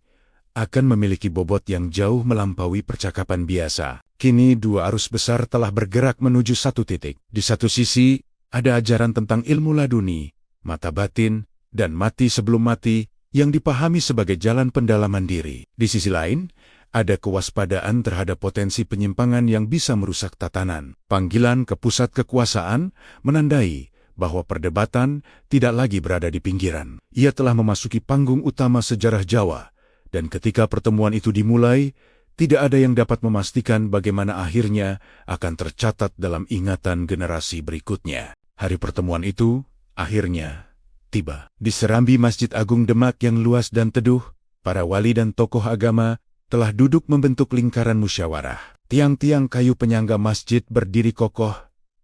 akan memiliki bobot yang jauh melampaui percakapan biasa. Kini dua arus besar telah bergerak menuju satu titik. Di satu sisi, ada ajaran tentang ilmu laduni, mata batin, dan mati sebelum mati, yang dipahami sebagai jalan pendalaman diri. Di sisi lain, ada kewaspadaan terhadap potensi penyimpangan yang bisa merusak tatanan. Panggilan ke pusat kekuasaan menandai bahwa perdebatan tidak lagi berada di pinggiran. Ia telah memasuki panggung utama sejarah Jawa, dan ketika pertemuan itu dimulai, tidak ada yang dapat memastikan bagaimana akhirnya akan tercatat dalam ingatan generasi berikutnya. Hari pertemuan itu, akhirnya tiba. Di serambi Masjid Agung Demak yang luas dan teduh, para wali dan tokoh agama telah duduk membentuk lingkaran musyawarah. Tiang-tiang kayu penyangga masjid berdiri kokoh,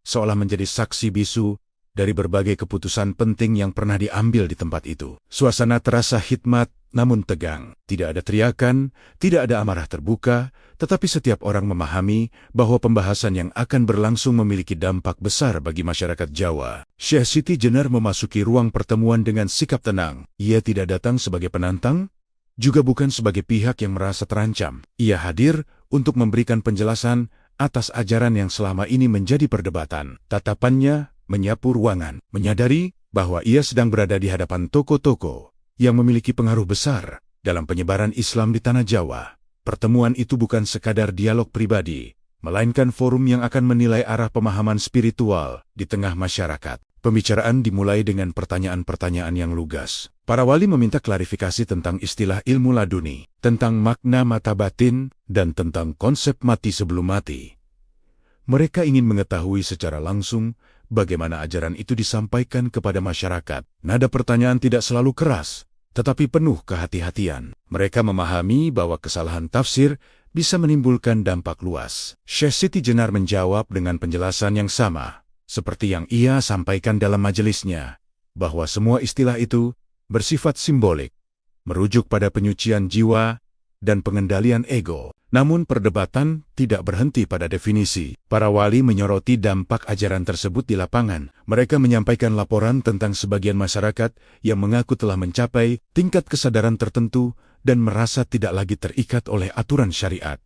seolah menjadi saksi bisu dari berbagai keputusan penting yang pernah diambil di tempat itu. Suasana terasa hikmat namun tegang. Tidak ada teriakan, tidak ada amarah terbuka, tetapi setiap orang memahami bahwa pembahasan yang akan berlangsung memiliki dampak besar bagi masyarakat Jawa. Syekh Siti Jenar memasuki ruang pertemuan dengan sikap tenang. Ia tidak datang sebagai penantang, juga bukan sebagai pihak yang merasa terancam. Ia hadir untuk memberikan penjelasan atas ajaran yang selama ini menjadi perdebatan. Tatapannya menyapu ruangan, menyadari bahwa ia sedang berada di hadapan tokoh-tokoh yang memiliki pengaruh besar dalam penyebaran Islam di tanah Jawa. Pertemuan itu bukan sekadar dialog pribadi, melainkan forum yang akan menilai arah pemahaman spiritual di tengah masyarakat. Pembicaraan dimulai dengan pertanyaan-pertanyaan yang lugas. Para wali meminta klarifikasi tentang istilah ilmu laduni, tentang makna mata batin, dan tentang konsep mati sebelum mati. Mereka ingin mengetahui secara langsung bagaimana ajaran itu disampaikan kepada masyarakat. Nada pertanyaan tidak selalu keras, tetapi penuh kehati-hatian. Mereka memahami bahwa kesalahan tafsir bisa menimbulkan dampak luas. Syekh Siti Jenar menjawab dengan penjelasan yang sama, seperti yang ia sampaikan dalam majelisnya, bahwa semua istilah itu bersifat simbolik, merujuk pada penyucian jiwa dan pengendalian ego. Namun perdebatan tidak berhenti pada definisi. Para wali menyoroti dampak ajaran tersebut di lapangan. Mereka menyampaikan laporan tentang sebagian masyarakat yang mengaku telah mencapai tingkat kesadaran tertentu dan merasa tidak lagi terikat oleh aturan syariat.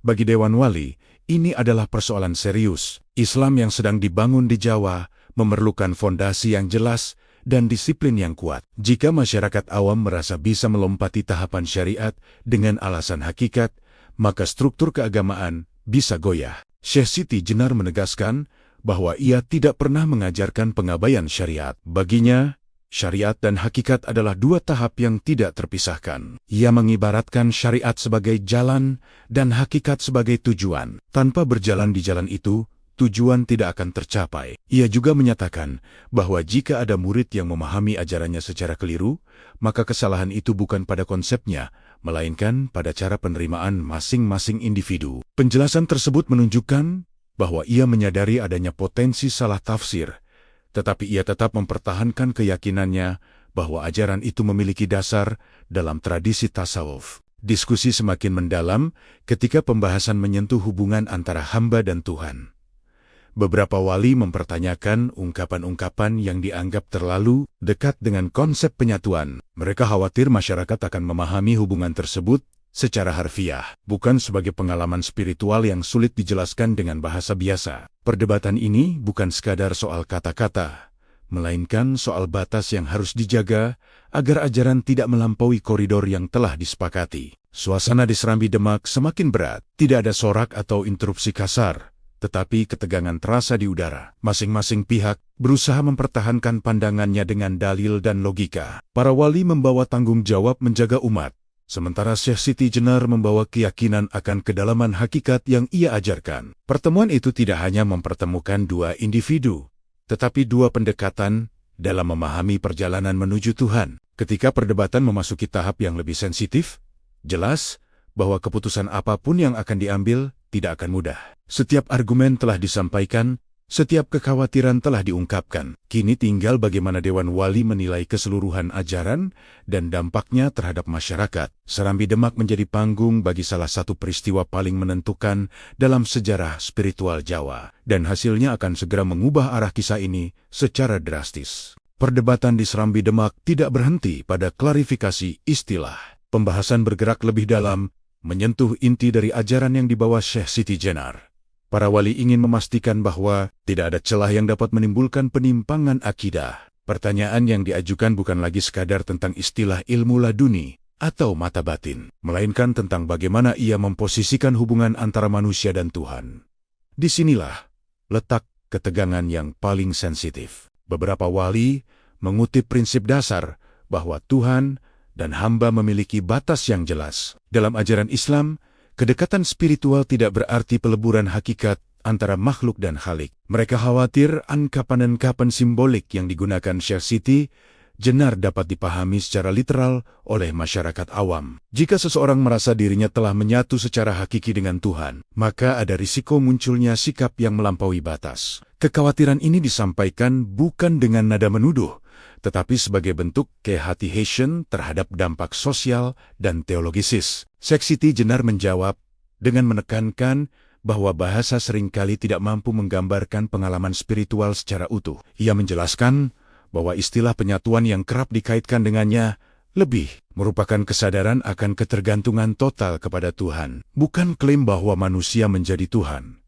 Bagi Dewan Wali, ini adalah persoalan serius. Islam yang sedang dibangun di Jawa memerlukan fondasi yang jelas dan disiplin yang kuat. Jika masyarakat awam merasa bisa melompati tahapan syariat dengan alasan hakikat, maka struktur keagamaan bisa goyah. Syekh Siti Jenar menegaskan bahwa ia tidak pernah mengajarkan pengabaian syariat. Baginya, syariat dan hakikat adalah dua tahap yang tidak terpisahkan. Ia mengibaratkan syariat sebagai jalan dan hakikat sebagai tujuan. Tanpa berjalan di jalan itu, tujuan tidak akan tercapai. Ia juga menyatakan bahwa jika ada murid yang memahami ajarannya secara keliru, maka kesalahan itu bukan pada konsepnya, melainkan pada cara penerimaan masing-masing individu. Penjelasan tersebut menunjukkan bahwa ia menyadari adanya potensi salah tafsir, tetapi ia tetap mempertahankan keyakinannya bahwa ajaran itu memiliki dasar dalam tradisi tasawuf. Diskusi semakin mendalam ketika pembahasan menyentuh hubungan antara hamba dan Tuhan. Beberapa wali mempertanyakan ungkapan-ungkapan yang dianggap terlalu dekat dengan konsep penyatuan. Mereka khawatir masyarakat akan memahami hubungan tersebut secara harfiah, bukan sebagai pengalaman spiritual yang sulit dijelaskan dengan bahasa biasa. Perdebatan ini bukan sekadar soal kata-kata, melainkan soal batas yang harus dijaga agar ajaran tidak melampaui koridor yang telah disepakati. Suasana di Serambi Demak semakin berat. Tidak ada sorak atau interupsi kasar, tetapi ketegangan terasa di udara. Masing-masing pihak berusaha mempertahankan pandangannya dengan dalil dan logika. Para wali membawa tanggung jawab menjaga umat, sementara Syekh Siti Jenar membawa keyakinan akan kedalaman hakikat yang ia ajarkan. Pertemuan itu tidak hanya mempertemukan dua individu, tetapi dua pendekatan dalam memahami perjalanan menuju Tuhan. Ketika perdebatan memasuki tahap yang lebih sensitif, jelas bahwa keputusan apapun yang akan diambil tidak akan mudah. Setiap argumen telah disampaikan, setiap kekhawatiran telah diungkapkan. Kini tinggal bagaimana Dewan Wali menilai keseluruhan ajaran dan dampaknya terhadap masyarakat. Serambi Demak menjadi panggung bagi salah satu peristiwa paling menentukan dalam sejarah spiritual Jawa, dan hasilnya akan segera mengubah arah kisah ini secara drastis. Perdebatan di Serambi Demak tidak berhenti pada klarifikasi istilah. Pembahasan bergerak lebih dalam, menyentuh inti dari ajaran yang dibawa Syekh Siti Jenar. Para wali ingin memastikan bahwa tidak ada celah yang dapat menimbulkan penimpangan akidah. Pertanyaan yang diajukan bukan lagi sekadar tentang istilah ilmu laduni atau mata batin, melainkan tentang bagaimana ia memposisikan hubungan antara manusia dan Tuhan. Disinilah letak ketegangan yang paling sensitif. Beberapa wali mengutip prinsip dasar bahwa Tuhan dan hamba memiliki batas yang jelas. Dalam ajaran Islam, kedekatan spiritual tidak berarti peleburan hakikat antara makhluk dan khalik. Mereka khawatir ungkapan-ungkapan simbolik yang digunakan Syekh Siti Jenar dapat dipahami secara literal oleh masyarakat awam. Jika seseorang merasa dirinya telah menyatu secara hakiki dengan Tuhan, maka ada risiko munculnya sikap yang melampaui batas. Kekhawatiran ini disampaikan bukan dengan nada menuduh, tetapi sebagai bentuk kehati-hatian terhadap dampak sosial dan teologisis. Syekh Siti Jenar menjawab dengan menekankan bahwa bahasa seringkali tidak mampu menggambarkan pengalaman spiritual secara utuh. Ia menjelaskan bahwa istilah penyatuan yang kerap dikaitkan dengannya lebih merupakan kesadaran akan ketergantungan total kepada Tuhan, bukan klaim bahwa manusia menjadi Tuhan.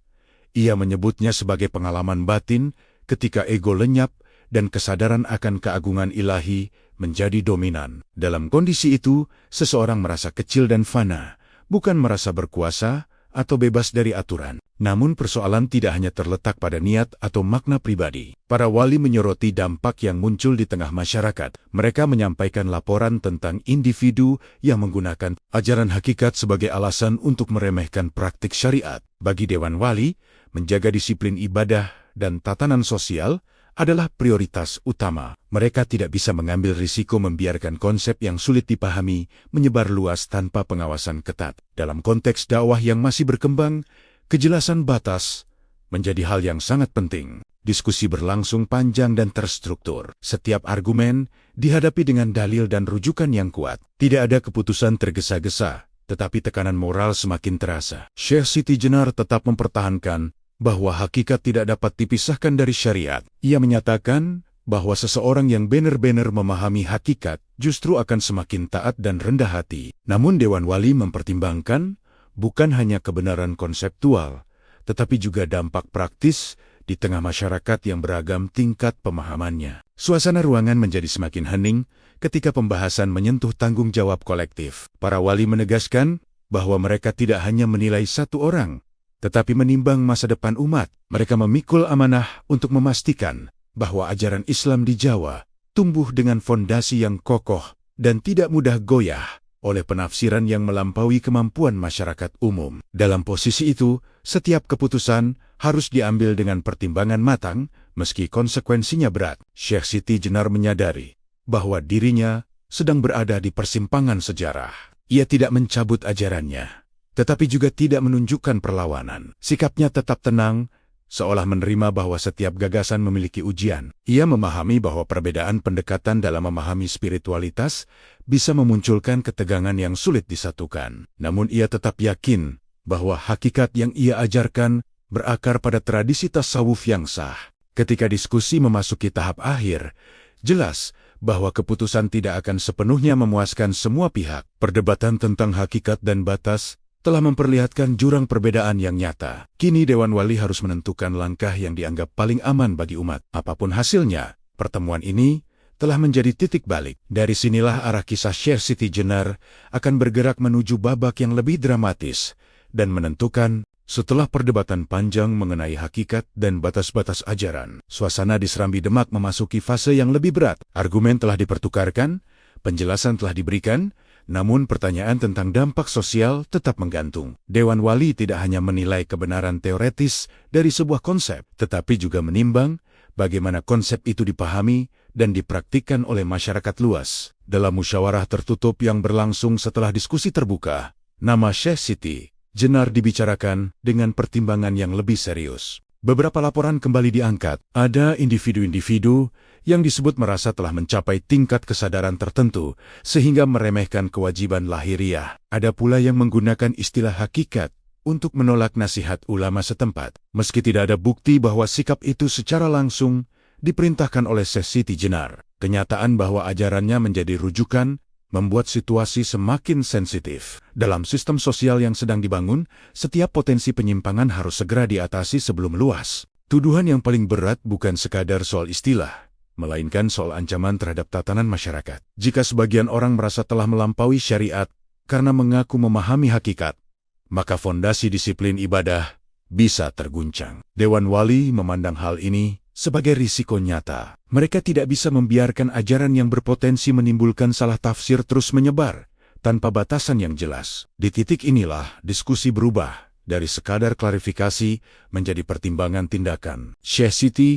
Ia menyebutnya sebagai pengalaman batin ketika ego lenyap dan kesadaran akan keagungan ilahi menjadi dominan. Dalam kondisi itu, seseorang merasa kecil dan fana, bukan merasa berkuasa atau bebas dari aturan. Namun persoalan tidak hanya terletak pada niat atau makna pribadi. Para wali menyoroti dampak yang muncul di tengah masyarakat. Mereka menyampaikan laporan tentang individu yang menggunakan ajaran hakikat sebagai alasan untuk meremehkan praktik syariat. Bagi Dewan Wali, menjaga disiplin ibadah dan tatanan sosial adalah prioritas utama. Mereka tidak bisa mengambil risiko membiarkan konsep yang sulit dipahami menyebar luas tanpa pengawasan ketat. Dalam konteks dakwah yang masih berkembang, kejelasan batas menjadi hal yang sangat penting. Diskusi berlangsung panjang dan terstruktur. Setiap argumen dihadapi dengan dalil dan rujukan yang kuat. Tidak ada keputusan tergesa-gesa, tetapi tekanan moral semakin terasa. Syekh Siti Jenar tetap mempertahankan bahwa hakikat tidak dapat dipisahkan dari syariat. Ia menyatakan bahwa seseorang yang benar-benar memahami hakikat justru akan semakin taat dan rendah hati. Namun Dewan Wali mempertimbangkan bukan hanya kebenaran konseptual, tetapi juga dampak praktis di tengah masyarakat yang beragam tingkat pemahamannya. Suasana ruangan menjadi semakin hening ketika pembahasan menyentuh tanggung jawab kolektif. Para wali menegaskan bahwa mereka tidak hanya menilai satu orang, tetapi menimbang masa depan umat. Mereka memikul amanah untuk memastikan bahwa ajaran Islam di Jawa tumbuh dengan fondasi yang kokoh dan tidak mudah goyah oleh penafsiran yang melampaui kemampuan masyarakat umum. Dalam posisi itu, setiap keputusan harus diambil dengan pertimbangan matang, meski konsekuensinya berat. Syekh Siti Jenar menyadari bahwa dirinya sedang berada di persimpangan sejarah. Ia tidak mencabut ajarannya, tetapi juga tidak menunjukkan perlawanan. Sikapnya tetap tenang, seolah menerima bahwa setiap gagasan memiliki ujian. Ia memahami bahwa perbedaan pendekatan dalam memahami spiritualitas bisa memunculkan ketegangan yang sulit disatukan. Namun ia tetap yakin bahwa hakikat yang ia ajarkan berakar pada tradisi tasawuf yang sah. Ketika diskusi memasuki tahap akhir, jelas bahwa keputusan tidak akan sepenuhnya memuaskan semua pihak. Perdebatan tentang hakikat dan batas telah memperlihatkan jurang perbedaan yang nyata. Kini Dewan Wali harus menentukan langkah yang dianggap paling aman bagi umat. Apapun hasilnya, pertemuan ini telah menjadi titik balik. Dari sinilah arah kisah Syekh Siti Jenar akan bergerak menuju babak yang lebih dramatis dan menentukan. Setelah perdebatan panjang mengenai hakikat dan batas-batas ajaran, suasana di Serambi Demak memasuki fase yang lebih berat. Argumen telah dipertukarkan, penjelasan telah diberikan, namun pertanyaan tentang dampak sosial tetap menggantung. Dewan Wali tidak hanya menilai kebenaran teoretis dari sebuah konsep, tetapi juga menimbang bagaimana konsep itu dipahami dan dipraktikkan oleh masyarakat luas. Dalam musyawarah tertutup yang berlangsung setelah diskusi terbuka, nama Syekh Siti Jenar dibicarakan dengan pertimbangan yang lebih serius. Beberapa laporan kembali diangkat. Ada individu-individu yang disebut merasa telah mencapai tingkat kesadaran tertentu sehingga meremehkan kewajiban lahiriah. Ada pula yang menggunakan istilah hakikat untuk menolak nasihat ulama setempat. Meski tidak ada bukti bahwa sikap itu secara langsung diperintahkan oleh Syekh Siti Jenar, kenyataan bahwa ajarannya menjadi rujukan membuat situasi semakin sensitif. Dalam sistem sosial yang sedang dibangun, setiap potensi penyimpangan harus segera diatasi sebelum meluas. Tuduhan yang paling berat bukan sekadar soal istilah, melainkan soal ancaman terhadap tatanan masyarakat. Jika sebagian orang merasa telah melampaui syariat karena mengaku memahami hakikat, maka fondasi disiplin ibadah bisa terguncang. Dewan Wali memandang hal ini sebagai risiko nyata. Mereka tidak bisa membiarkan ajaran yang berpotensi menimbulkan salah tafsir terus menyebar tanpa batasan yang jelas. Di titik inilah diskusi berubah dari sekadar klarifikasi menjadi pertimbangan tindakan. Syekh Siti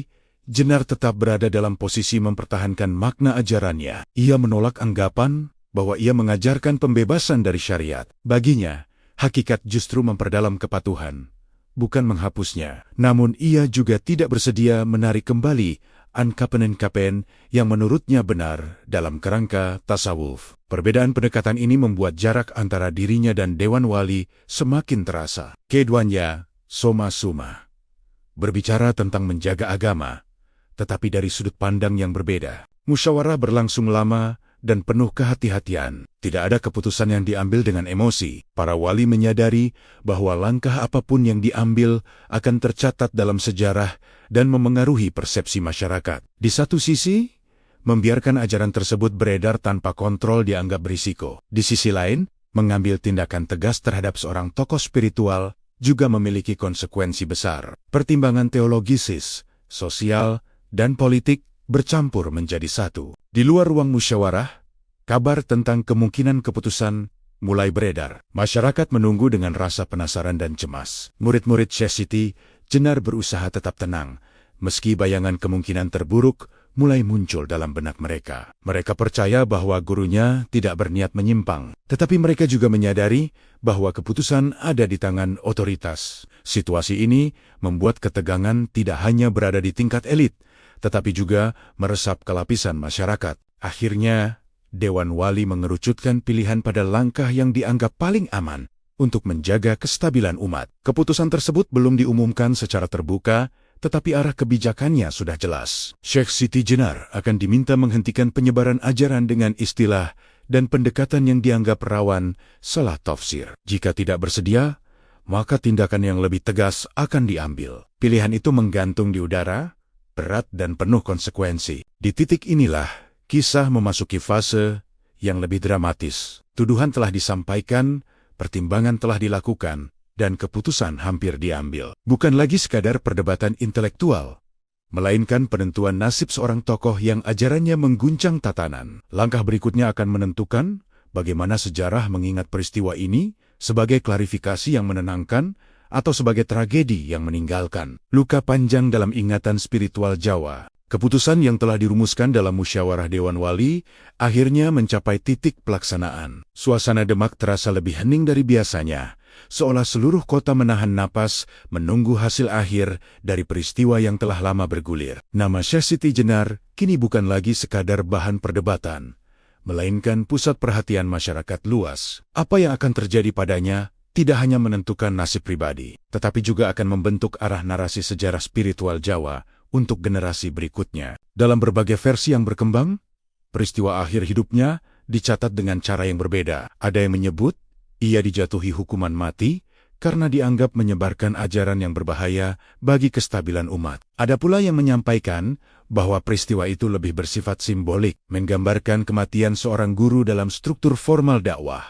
Jenar tetap berada dalam posisi mempertahankan makna ajarannya. Ia menolak anggapan bahwa ia mengajarkan pembebasan dari syariat. Baginya, hakikat justru memperdalam kepatuhan, bukan menghapusnya. Namun ia juga tidak bersedia menarik kembali anggapan-anggapan yang menurutnya benar dalam kerangka tasawuf. Perbedaan pendekatan ini membuat jarak antara dirinya dan Dewan Wali semakin terasa. Keduanya soma-suma berbicara tentang menjaga agama, tetapi dari sudut pandang yang berbeda. Musyawarah berlangsung lama dan penuh kehati-hatian. Tidak ada keputusan yang diambil dengan emosi. Para wali menyadari bahwa langkah apapun yang diambil akan tercatat dalam sejarah dan memengaruhi persepsi masyarakat. Di satu sisi, membiarkan ajaran tersebut beredar tanpa kontrol dianggap berisiko. Di sisi lain, mengambil tindakan tegas terhadap seorang tokoh spiritual juga memiliki konsekuensi besar. Pertimbangan teologis, sosial, dan politik bercampur menjadi satu. Di luar ruang musyawarah, kabar tentang kemungkinan keputusan mulai beredar. Masyarakat menunggu dengan rasa penasaran dan cemas. Murid-murid Sheikh Siti Jenar berusaha tetap tenang, meski bayangan kemungkinan terburuk mulai muncul dalam benak mereka. Mereka percaya bahwa gurunya tidak berniat menyimpang, tetapi mereka juga menyadari bahwa keputusan ada di tangan otoritas. Situasi ini membuat ketegangan tidak hanya berada di tingkat elit, tetapi juga meresap ke lapisan masyarakat. Akhirnya, Dewan Wali mengerucutkan pilihan pada langkah yang dianggap paling aman untuk menjaga kestabilan umat. Keputusan tersebut belum diumumkan secara terbuka, tetapi arah kebijakannya sudah jelas. Sheikh Siti Jenar akan diminta menghentikan penyebaran ajaran dengan istilah dan pendekatan yang dianggap rawan salah tafsir. Jika tidak bersedia, maka tindakan yang lebih tegas akan diambil. Pilihan itu menggantung di udara, berat dan penuh konsekuensi. Di titik inilah, kisah memasuki fase yang lebih dramatis. Tuduhan telah disampaikan, pertimbangan telah dilakukan, dan keputusan hampir diambil. Bukan lagi sekadar perdebatan intelektual, melainkan penentuan nasib seorang tokoh yang ajarannya mengguncang tatanan. Langkah berikutnya akan menentukan bagaimana sejarah mengingat peristiwa ini sebagai klarifikasi yang menenangkan atau sebagai tragedi yang meninggalkan luka panjang dalam ingatan spiritual Jawa. Keputusan yang telah dirumuskan dalam musyawarah Dewan Wali akhirnya mencapai titik pelaksanaan. Suasana Demak terasa lebih hening dari biasanya, seolah seluruh kota menahan napas menunggu hasil akhir dari peristiwa yang telah lama bergulir. Nama Sheikh Siti Jenar kini bukan lagi sekadar bahan perdebatan, melainkan pusat perhatian masyarakat luas. Apa yang akan terjadi padanya tidak hanya menentukan nasib pribadi, tetapi juga akan membentuk arah narasi sejarah spiritual Jawa untuk generasi berikutnya. Dalam berbagai versi yang berkembang, peristiwa akhir hidupnya dicatat dengan cara yang berbeda. Ada yang menyebut ia dijatuhi hukuman mati karena dianggap menyebarkan ajaran yang berbahaya bagi kestabilan umat. Ada pula yang menyampaikan bahwa peristiwa itu lebih bersifat simbolik, menggambarkan kematian seorang guru dalam struktur formal dakwah,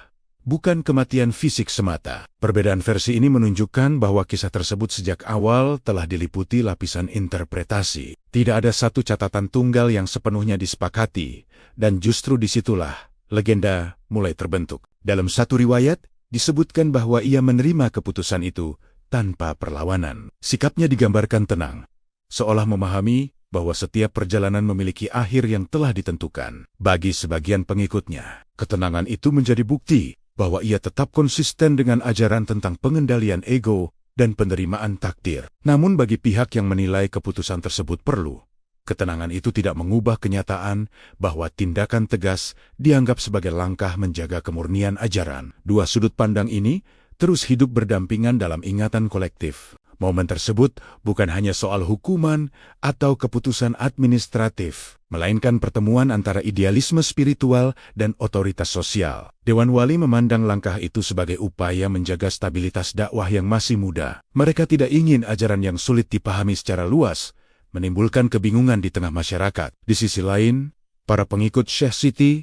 bukan kematian fisik semata. Perbedaan versi ini menunjukkan bahwa kisah tersebut sejak awal telah diliputi lapisan interpretasi. Tidak ada satu catatan tunggal yang sepenuhnya disepakati, dan justru disitulah legenda mulai terbentuk. Dalam satu riwayat, disebutkan bahwa ia menerima keputusan itu tanpa perlawanan. Sikapnya digambarkan tenang, seolah memahami bahwa setiap perjalanan memiliki akhir yang telah ditentukan. Bagi sebagian pengikutnya, ketenangan itu menjadi bukti bahwa ia tetap konsisten dengan ajaran tentang pengendalian ego dan penerimaan takdir. Namun bagi pihak yang menilai keputusan tersebut perlu, ketenangan itu tidak mengubah kenyataan bahwa tindakan tegas dianggap sebagai langkah menjaga kemurnian ajaran. Dua sudut pandang ini terus hidup berdampingan dalam ingatan kolektif. Momen tersebut bukan hanya soal hukuman atau keputusan administratif, melainkan pertemuan antara idealisme spiritual dan otoritas sosial. Dewan Wali memandang langkah itu sebagai upaya menjaga stabilitas dakwah yang masih muda. Mereka tidak ingin ajaran yang sulit dipahami secara luas menimbulkan kebingungan di tengah masyarakat. Di sisi lain, para pengikut Sheikh Siti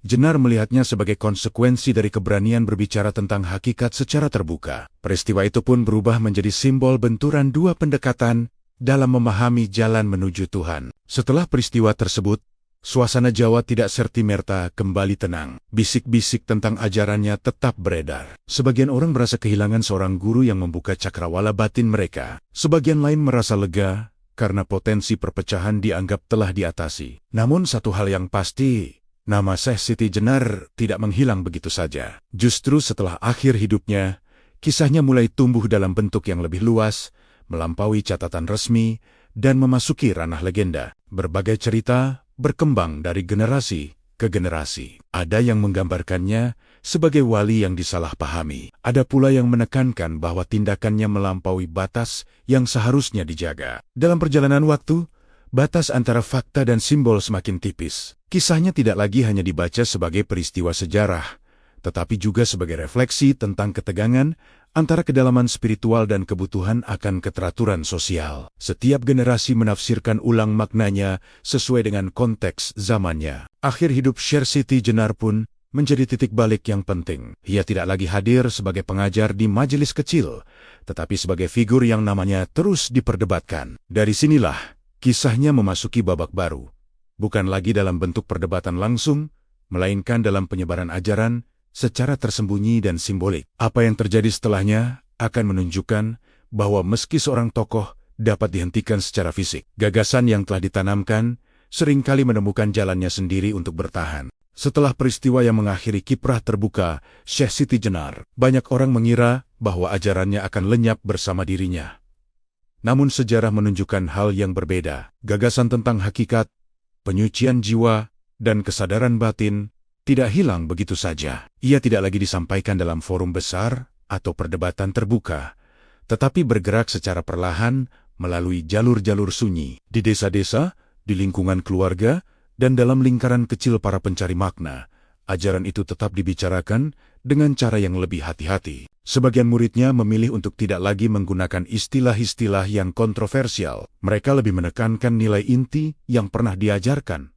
Jenar melihatnya sebagai konsekuensi dari keberanian berbicara tentang hakikat secara terbuka. Peristiwa itu pun berubah menjadi simbol benturan dua pendekatan dalam memahami jalan menuju Tuhan. Setelah peristiwa tersebut, suasana Jawa tidak serta-merta kembali tenang. Bisik-bisik tentang ajarannya tetap beredar. Sebagian orang merasa kehilangan seorang guru yang membuka cakrawala batin mereka. Sebagian lain merasa lega karena potensi perpecahan dianggap telah diatasi. Namun satu hal yang pasti, nama Sheikh Siti Jenar tidak menghilang begitu saja. Justru setelah akhir hidupnya, kisahnya mulai tumbuh dalam bentuk yang lebih luas, melampaui catatan resmi, dan memasuki ranah legenda. Berbagai cerita berkembang dari generasi ke generasi. Ada yang menggambarkannya sebagai wali yang disalahpahami. Ada pula yang menekankan bahwa tindakannya melampaui batas yang seharusnya dijaga. Dalam perjalanan waktu, batas antara fakta dan simbol semakin tipis. Kisahnya tidak lagi hanya dibaca sebagai peristiwa sejarah, tetapi juga sebagai refleksi tentang ketegangan antara kedalaman spiritual dan kebutuhan akan keteraturan sosial. Setiap generasi menafsirkan ulang maknanya sesuai dengan konteks zamannya. Akhir hidup Sheikh Siti Jenar pun menjadi titik balik yang penting. Ia tidak lagi hadir sebagai pengajar di majelis kecil, tetapi sebagai figur yang namanya terus diperdebatkan. Dari sinilah, kisahnya memasuki babak baru. Bukan lagi dalam bentuk perdebatan langsung, melainkan dalam penyebaran ajaran secara tersembunyi dan simbolik. Apa yang terjadi setelahnya akan menunjukkan bahwa meski seorang tokoh dapat dihentikan secara fisik, gagasan yang telah ditanamkan seringkali menemukan jalannya sendiri untuk bertahan. Setelah peristiwa yang mengakhiri kiprah terbuka Syekh Siti Jenar, banyak orang mengira bahwa ajarannya akan lenyap bersama dirinya. Namun sejarah menunjukkan hal yang berbeda. Gagasan tentang hakikat, penyucian jiwa, dan kesadaran batin tidak hilang begitu saja. Ia tidak lagi disampaikan dalam forum besar atau perdebatan terbuka, tetapi bergerak secara perlahan melalui jalur-jalur sunyi, di desa-desa, di lingkungan keluarga, dan dalam lingkaran kecil para pencari makna. Ajaran itu tetap dibicarakan dengan cara yang lebih hati-hati. Sebagian muridnya memilih untuk tidak lagi menggunakan istilah-istilah yang kontroversial. Mereka lebih menekankan nilai inti yang pernah diajarkan.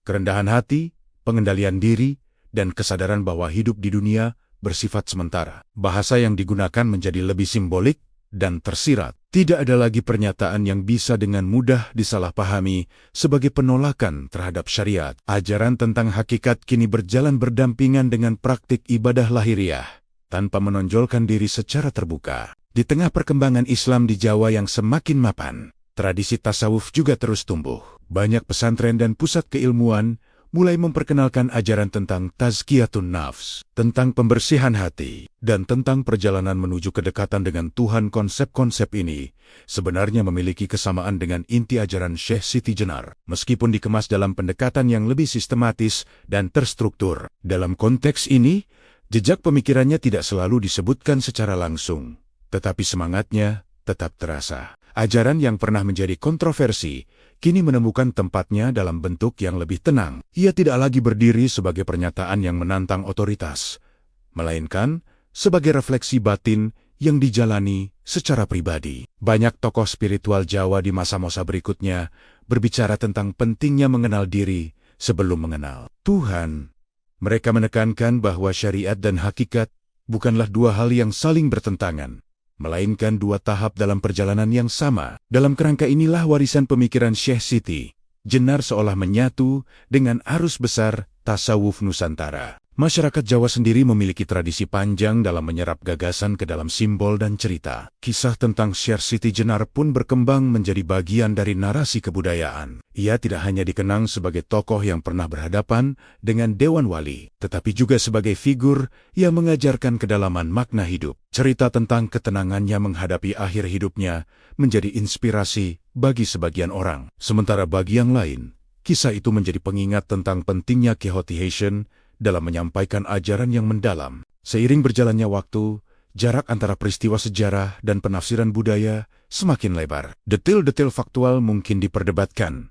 Kerendahan hati, pengendalian diri, dan kesadaran bahwa hidup di dunia bersifat sementara. Bahasa yang digunakan menjadi lebih simbolik dan tersirat. Tidak ada lagi pernyataan yang bisa dengan mudah disalahpahami sebagai penolakan terhadap syariat. Ajaran tentang hakikat kini berjalan berdampingan dengan praktik ibadah lahiriah, tanpa menonjolkan diri secara terbuka. Di tengah perkembangan Islam di Jawa yang semakin mapan, tradisi tasawuf juga terus tumbuh. Banyak pesantren dan pusat keilmuan mulai memperkenalkan ajaran tentang tazkiyatun nafs, tentang pembersihan hati, dan tentang perjalanan menuju kedekatan dengan Tuhan. Konsep-konsep ini sebenarnya memiliki kesamaan dengan inti ajaran Syekh Siti Jenar, meskipun dikemas dalam pendekatan yang lebih sistematis dan terstruktur. Dalam konteks ini, jejak pemikirannya tidak selalu disebutkan secara langsung, tetapi semangatnya tetap terasa. Ajaran yang pernah menjadi kontroversi kini menemukan tempatnya dalam bentuk yang lebih tenang. Ia tidak lagi berdiri sebagai pernyataan yang menantang otoritas, melainkan sebagai refleksi batin yang dijalani secara pribadi. Banyak tokoh spiritual Jawa di masa-masa berikutnya berbicara tentang pentingnya mengenal diri sebelum mengenal Tuhan. Mereka menekankan bahwa syariat dan hakikat bukanlah dua hal yang saling bertentangan, melainkan dua tahap dalam perjalanan yang sama. Dalam kerangka inilah warisan pemikiran Syekh Siti Jenar seolah menyatu dengan arus besar tasawuf Nusantara. Masyarakat Jawa sendiri memiliki tradisi panjang dalam menyerap gagasan ke dalam simbol dan cerita. Kisah tentang Syekh Siti Jenar pun berkembang menjadi bagian dari narasi kebudayaan. Ia tidak hanya dikenang sebagai tokoh yang pernah berhadapan dengan Dewan Wali, tetapi juga sebagai figur yang mengajarkan kedalaman makna hidup. Cerita tentang ketenangannya menghadapi akhir hidupnya menjadi inspirasi bagi sebagian orang. Sementara bagi yang lain, kisah itu menjadi pengingat tentang pentingnya kehati-hatian dalam menyampaikan ajaran yang mendalam. Seiring berjalannya waktu, jarak antara peristiwa sejarah dan penafsiran budaya semakin lebar. Detail-detail faktual mungkin diperdebatkan,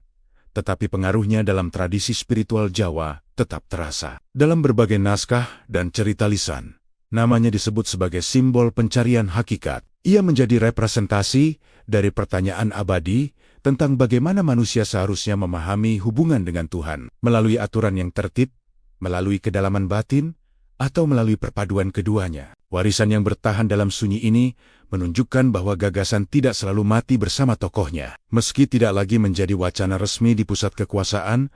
tetapi pengaruhnya dalam tradisi spiritual Jawa tetap terasa. Dalam berbagai naskah dan cerita lisan, namanya disebut sebagai simbol pencarian hakikat. Ia menjadi representasi dari pertanyaan abadi tentang bagaimana manusia seharusnya memahami hubungan dengan Tuhan, melalui aturan yang tertib, melalui kedalaman batin, atau melalui perpaduan keduanya. Warisan yang bertahan dalam sunyi ini menunjukkan bahwa gagasan tidak selalu mati bersama tokohnya. Meski tidak lagi menjadi wacana resmi di pusat kekuasaan,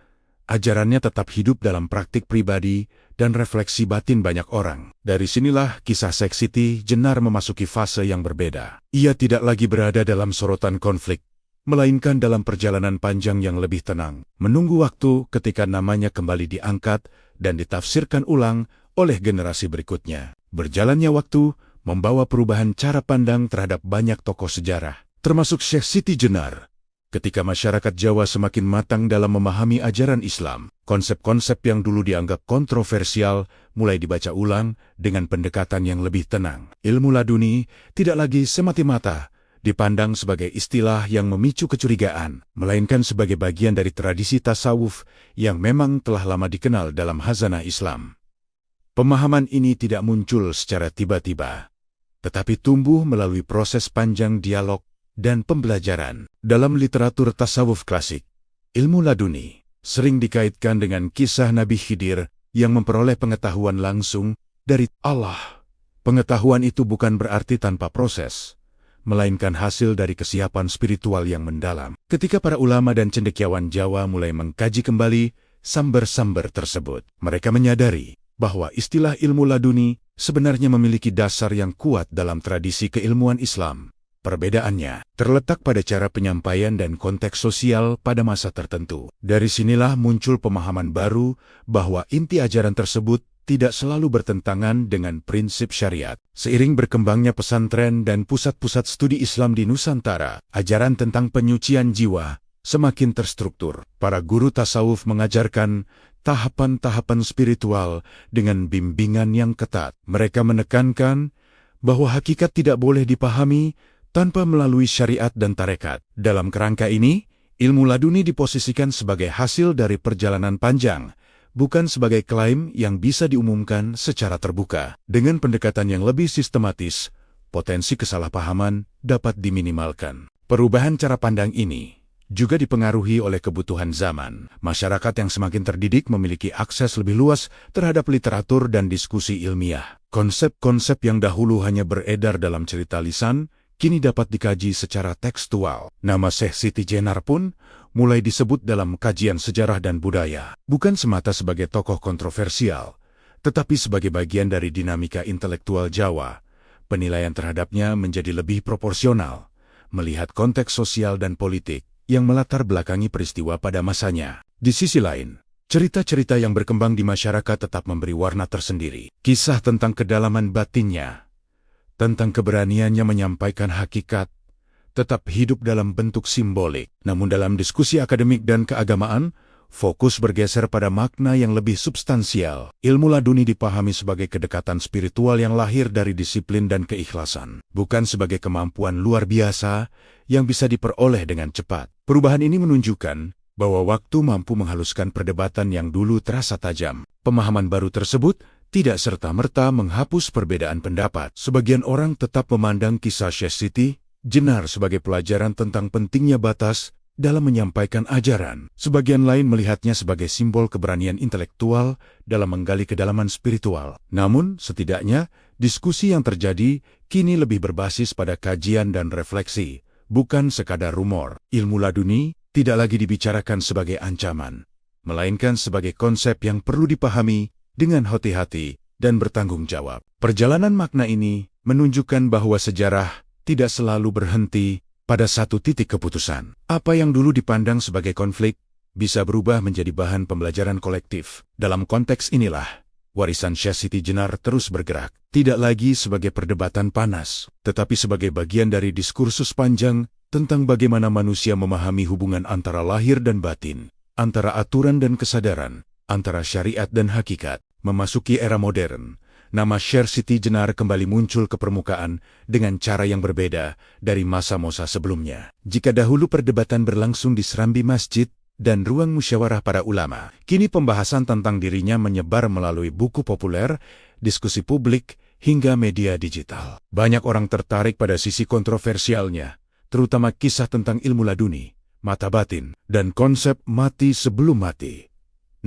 ajarannya tetap hidup dalam praktik pribadi dan refleksi batin banyak orang. Dari sinilah kisah Syekh Siti Jenar memasuki fase yang berbeda. Ia tidak lagi berada dalam sorotan konflik, melainkan dalam perjalanan panjang yang lebih tenang, menunggu waktu ketika namanya kembali diangkat dan ditafsirkan ulang oleh generasi berikutnya. Berjalannya waktu membawa perubahan cara pandang terhadap banyak tokoh sejarah, termasuk Syekh Siti Jenar. Ketika masyarakat Jawa semakin matang dalam memahami ajaran Islam, konsep-konsep yang dulu dianggap kontroversial mulai dibaca ulang dengan pendekatan yang lebih tenang. Ilmu laduni tidak lagi semata-mata dipandang sebagai istilah yang memicu kecurigaan, melainkan sebagai bagian dari tradisi tasawuf yang memang telah lama dikenal dalam khazanah Islam. Pemahaman ini tidak muncul secara tiba-tiba, tetapi tumbuh melalui proses panjang dialog dan pembelajaran. Dalam literatur tasawuf klasik, ilmu laduni sering dikaitkan dengan kisah Nabi Khidir yang memperoleh pengetahuan langsung dari Allah. Pengetahuan itu bukan berarti tanpa proses, melainkan hasil dari kesiapan spiritual yang mendalam. Ketika para ulama dan cendekiawan Jawa mulai mengkaji kembali samber-samber tersebut, mereka menyadari bahwa istilah ilmu laduni sebenarnya memiliki dasar yang kuat dalam tradisi keilmuan Islam. Perbedaannya terletak pada cara penyampaian dan konteks sosial pada masa tertentu. Dari sinilah muncul pemahaman baru bahwa inti ajaran tersebut tidak selalu bertentangan dengan prinsip syariat. Seiring berkembangnya pesantren dan pusat-pusat studi Islam di Nusantara, ajaran tentang penyucian jiwa semakin terstruktur. Para guru tasawuf mengajarkan tahapan-tahapan spiritual dengan bimbingan yang ketat. Mereka menekankan bahwa hakikat tidak boleh dipahami tanpa melalui syariat dan tarekat. Dalam kerangka ini, ilmu laduni diposisikan sebagai hasil dari perjalanan panjang, bukan sebagai klaim yang bisa diumumkan secara terbuka. Dengan pendekatan yang lebih sistematis, potensi kesalahpahaman dapat diminimalkan. Perubahan cara pandang ini juga dipengaruhi oleh kebutuhan zaman. Masyarakat yang semakin terdidik memiliki akses lebih luas terhadap literatur dan diskusi ilmiah. Konsep-konsep yang dahulu hanya beredar dalam cerita lisan, kini dapat dikaji secara tekstual. Nama Syekh Siti Jenar pun mulai disebut dalam kajian sejarah dan budaya, bukan semata sebagai tokoh kontroversial, tetapi sebagai bagian dari dinamika intelektual Jawa. Penilaian terhadapnya menjadi lebih proporsional, melihat konteks sosial dan politik yang melatar belakangi peristiwa pada masanya. Di sisi lain, cerita-cerita yang berkembang di masyarakat tetap memberi warna tersendiri. Kisah tentang kedalaman batinnya, tentang keberaniannya menyampaikan hakikat, tetap hidup dalam bentuk simbolik. Namun dalam diskusi akademik dan keagamaan, fokus bergeser pada makna yang lebih substansial. Ilmu laduni dipahami sebagai kedekatan spiritual yang lahir dari disiplin dan keikhlasan, bukan sebagai kemampuan luar biasa yang bisa diperoleh dengan cepat. Perubahan ini menunjukkan bahwa waktu mampu menghaluskan perdebatan yang dulu terasa tajam. Pemahaman baru tersebut tidak serta-merta menghapus perbedaan pendapat. Sebagian orang tetap memandang kisah Syekh Siti Jenar sebagai pelajaran tentang pentingnya batas dalam menyampaikan ajaran. Sebagian lain melihatnya sebagai simbol keberanian intelektual dalam menggali kedalaman spiritual. Namun, setidaknya, diskusi yang terjadi kini lebih berbasis pada kajian dan refleksi, bukan sekadar rumor. Ilmu laduni tidak lagi dibicarakan sebagai ancaman, melainkan sebagai konsep yang perlu dipahami dengan hati-hati dan bertanggung jawab. Perjalanan makna ini menunjukkan bahwa sejarah tidak selalu berhenti pada satu titik keputusan. Apa yang dulu dipandang sebagai konflik bisa berubah menjadi bahan pembelajaran kolektif. Dalam konteks inilah, warisan Syekh Siti Jenar terus bergerak, tidak lagi sebagai perdebatan panas, tetapi sebagai bagian dari diskursus panjang tentang bagaimana manusia memahami hubungan antara lahir dan batin, antara aturan dan kesadaran, antara syariat dan hakikat. Memasuki era modern, nama Syekh Siti Jenar kembali muncul ke permukaan dengan cara yang berbeda dari masa-masa sebelumnya. Jika dahulu perdebatan berlangsung di serambi masjid dan ruang musyawarah para ulama, kini pembahasan tentang dirinya menyebar melalui buku populer, diskusi publik, hingga media digital. Banyak orang tertarik pada sisi kontroversialnya, terutama kisah tentang ilmu laduni, mata batin, dan konsep mati sebelum mati.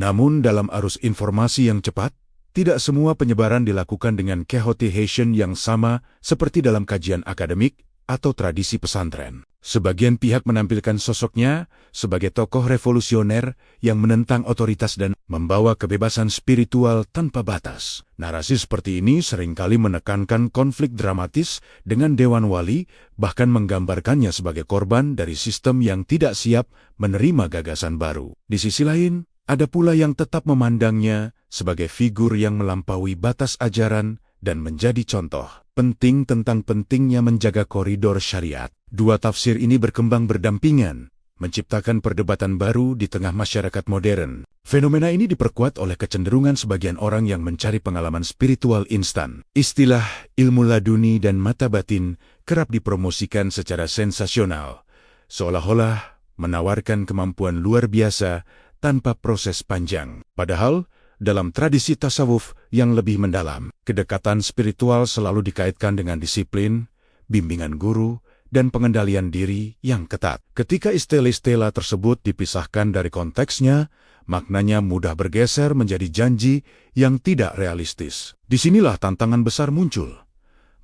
Namun dalam arus informasi yang cepat, tidak semua penyebaran dilakukan dengan kehati-hatian yang sama seperti dalam kajian akademik atau tradisi pesantren. Sebagian pihak menampilkan sosoknya sebagai tokoh revolusioner yang menentang otoritas dan membawa kebebasan spiritual tanpa batas. Narasi seperti ini seringkali menekankan konflik dramatis dengan Dewan Wali, bahkan menggambarkannya sebagai korban dari sistem yang tidak siap menerima gagasan baru. Di sisi lain, ada pula yang tetap memandangnya sebagai figur yang melampaui batas ajaran dan menjadi contoh penting tentang pentingnya menjaga koridor syariat. Dua tafsir ini berkembang berdampingan, menciptakan perdebatan baru di tengah masyarakat modern. Fenomena ini diperkuat oleh kecenderungan sebagian orang yang mencari pengalaman spiritual instan. Istilah ilmu laduni dan mata batin kerap dipromosikan secara sensasional, seolah-olah menawarkan kemampuan luar biasa tanpa proses panjang. Padahal, dalam tradisi tasawuf yang lebih mendalam, kedekatan spiritual selalu dikaitkan dengan disiplin, bimbingan guru, dan pengendalian diri yang ketat. Ketika istilah-istilah tersebut dipisahkan dari konteksnya, maknanya mudah bergeser menjadi janji yang tidak realistis. Disinilah tantangan besar muncul,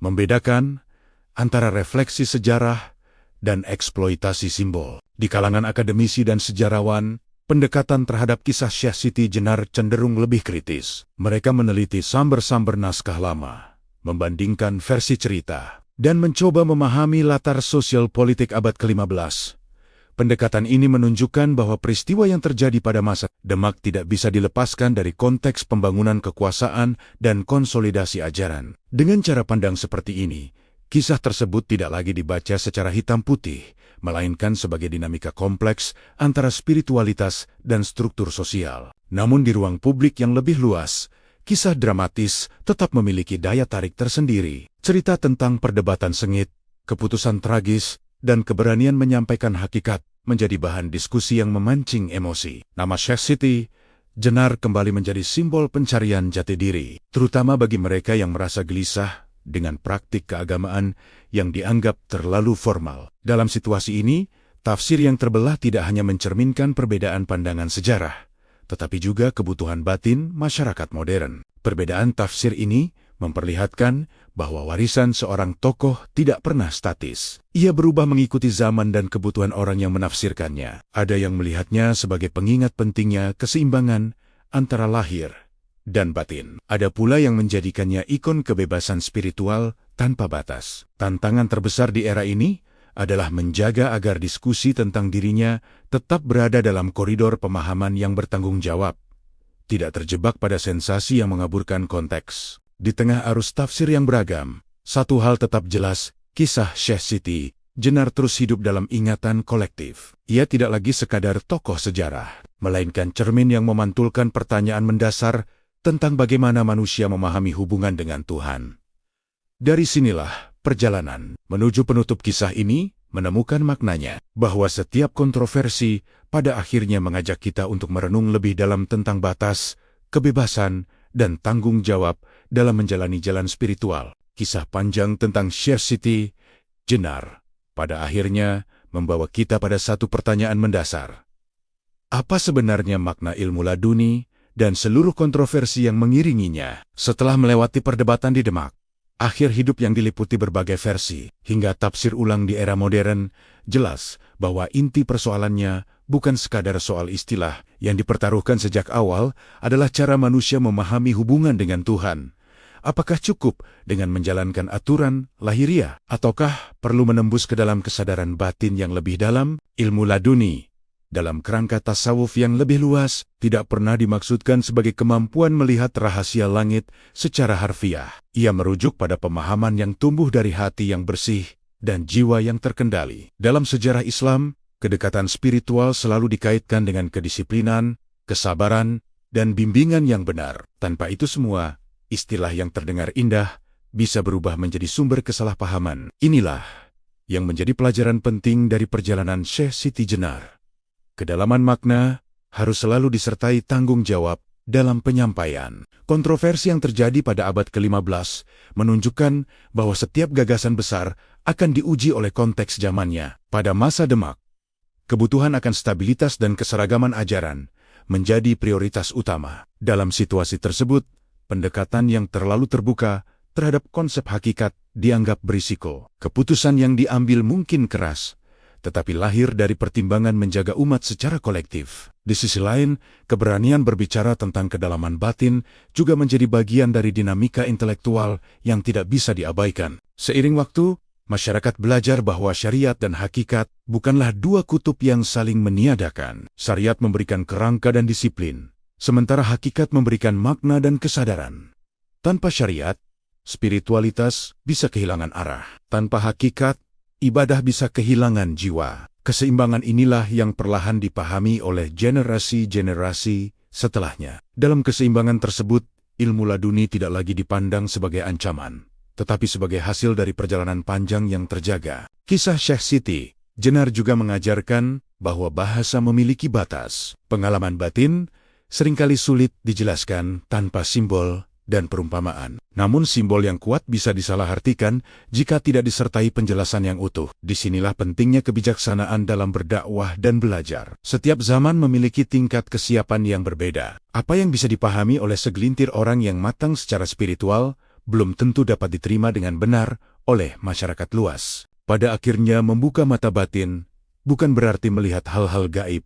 membedakan antara refleksi sejarah dan eksploitasi simbol. Di kalangan akademisi dan sejarawan, pendekatan terhadap kisah Syekh Siti Jenar cenderung lebih kritis. Mereka meneliti samber-samber naskah lama, membandingkan versi cerita, dan mencoba memahami latar sosial politik abad ke-15. Pendekatan ini menunjukkan bahwa peristiwa yang terjadi pada masa Demak tidak bisa dilepaskan dari konteks pembangunan kekuasaan dan konsolidasi ajaran. Dengan cara pandang seperti ini, kisah tersebut tidak lagi dibaca secara hitam putih, melainkan sebagai dinamika kompleks antara spiritualitas dan struktur sosial. Namun di ruang publik yang lebih luas, kisah dramatis tetap memiliki daya tarik tersendiri. Cerita tentang perdebatan sengit, keputusan tragis, dan keberanian menyampaikan hakikat menjadi bahan diskusi yang memancing emosi. Nama Syekh Siti Jenar kembali menjadi simbol pencarian jati diri, terutama bagi mereka yang merasa gelisah dengan praktik keagamaan yang dianggap terlalu formal. Dalam situasi ini, tafsir yang terbelah tidak hanya mencerminkan perbedaan pandangan sejarah, tetapi juga kebutuhan batin masyarakat modern. Perbedaan tafsir ini memperlihatkan bahwa warisan seorang tokoh tidak pernah statis. Ia berubah mengikuti zaman dan kebutuhan orang yang menafsirkannya. Ada yang melihatnya sebagai pengingat pentingnya keseimbangan antara lahir dan batin. Ada pula yang menjadikannya ikon kebebasan spiritual tanpa batas. Tantangan terbesar di era ini adalah menjaga agar diskusi tentang dirinya tetap berada dalam koridor pemahaman yang bertanggung jawab, tidak terjebak pada sensasi yang mengaburkan konteks. Di tengah arus tafsir yang beragam, satu hal tetap jelas, kisah Syekh Siti Jenar terus hidup dalam ingatan kolektif. Ia tidak lagi sekadar tokoh sejarah, melainkan cermin yang memantulkan pertanyaan mendasar tentang bagaimana manusia memahami hubungan dengan Tuhan. Dari sinilah perjalanan menuju penutup kisah ini menemukan maknanya, bahwa setiap kontroversi pada akhirnya mengajak kita untuk merenung lebih dalam tentang batas, kebebasan, dan tanggung jawab dalam menjalani jalan spiritual. Kisah panjang tentang Syekh Siti Jenar pada akhirnya membawa kita pada satu pertanyaan mendasar. Apa sebenarnya makna ilmu laduni dan seluruh kontroversi yang mengiringinya? Setelah melewati perdebatan di Demak, akhir hidup yang diliputi berbagai versi, hingga tafsir ulang di era modern, jelas bahwa inti persoalannya bukan sekadar soal istilah. Yang dipertaruhkan sejak awal adalah cara manusia memahami hubungan dengan Tuhan. Apakah cukup dengan menjalankan aturan lahiriah, ataukah perlu menembus ke dalam kesadaran batin yang lebih dalam? Ilmu laduni dalam kerangka tasawuf yang lebih luas, tidak pernah dimaksudkan sebagai kemampuan melihat rahasia langit secara harfiah. Ia merujuk pada pemahaman yang tumbuh dari hati yang bersih dan jiwa yang terkendali. Dalam sejarah Islam, kedekatan spiritual selalu dikaitkan dengan kedisiplinan, kesabaran, dan bimbingan yang benar. Tanpa itu semua, istilah yang terdengar indah bisa berubah menjadi sumber kesalahpahaman. Inilah yang menjadi pelajaran penting dari perjalanan Syekh Siti Jenar. Kedalaman makna harus selalu disertai tanggung jawab dalam penyampaian. Kontroversi yang terjadi pada abad ke-15 menunjukkan bahwa setiap gagasan besar akan diuji oleh konteks zamannya. Pada masa Demak, kebutuhan akan stabilitas dan keseragaman ajaran menjadi prioritas utama. Dalam situasi tersebut, pendekatan yang terlalu terbuka terhadap konsep hakikat dianggap berisiko. Keputusan yang diambil mungkin keras, tetapi lahir dari pertimbangan menjaga umat secara kolektif. Di sisi lain, keberanian berbicara tentang kedalaman batin juga menjadi bagian dari dinamika intelektual yang tidak bisa diabaikan. Seiring waktu, masyarakat belajar bahwa syariat dan hakikat bukanlah dua kutub yang saling meniadakan. Syariat memberikan kerangka dan disiplin, sementara hakikat memberikan makna dan kesadaran. Tanpa syariat, spiritualitas bisa kehilangan arah. Tanpa hakikat, ibadah bisa kehilangan jiwa. Keseimbangan inilah yang perlahan dipahami oleh generasi-generasi setelahnya. Dalam keseimbangan tersebut, ilmu laduni tidak lagi dipandang sebagai ancaman, tetapi sebagai hasil dari perjalanan panjang yang terjaga. Kisah Syekh Siti Jenar juga mengajarkan bahwa bahasa memiliki batas. Pengalaman batin seringkali sulit dijelaskan tanpa simbol dan perumpamaan. Namun simbol yang kuat bisa disalahartikan jika tidak disertai penjelasan yang utuh. Disinilah pentingnya kebijaksanaan dalam berdakwah dan belajar. Setiap zaman memiliki tingkat kesiapan yang berbeda. Apa yang bisa dipahami oleh segelintir orang yang matang secara spiritual, belum tentu dapat diterima dengan benar oleh masyarakat luas. Pada akhirnya membuka mata batin bukan berarti melihat hal-hal gaib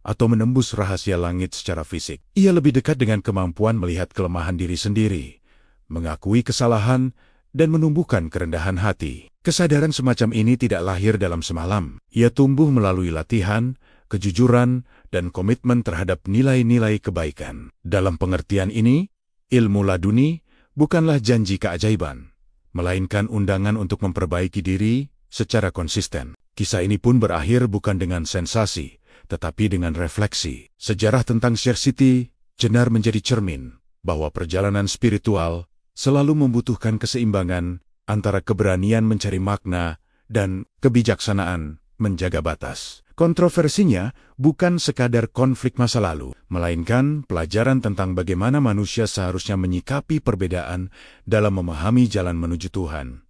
atau menembus rahasia langit secara fisik. Ia lebih dekat dengan kemampuan melihat kelemahan diri sendiri, mengakui kesalahan, dan menumbuhkan kerendahan hati. Kesadaran semacam ini tidak lahir dalam semalam. Ia tumbuh melalui latihan, kejujuran, dan komitmen terhadap nilai-nilai kebaikan. Dalam pengertian ini, ilmu laduni bukanlah janji keajaiban, melainkan undangan untuk memperbaiki diri secara konsisten. Kisah ini pun berakhir bukan dengan sensasi, tetapi dengan refleksi. Sejarah tentang Share Siti jenar menjadi cermin bahwa perjalanan spiritual selalu membutuhkan keseimbangan antara keberanian mencari makna dan kebijaksanaan menjaga batas. Kontroversinya bukan sekadar konflik masa lalu, melainkan pelajaran tentang bagaimana manusia seharusnya menyikapi perbedaan dalam memahami jalan menuju Tuhan.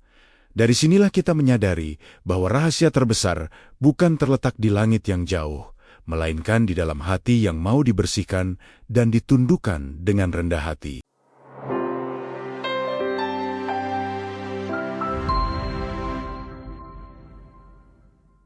Dari sinilah kita menyadari bahwa rahasia terbesar bukan terletak di langit yang jauh, melainkan di dalam hati yang mau dibersihkan dan ditundukkan dengan rendah hati.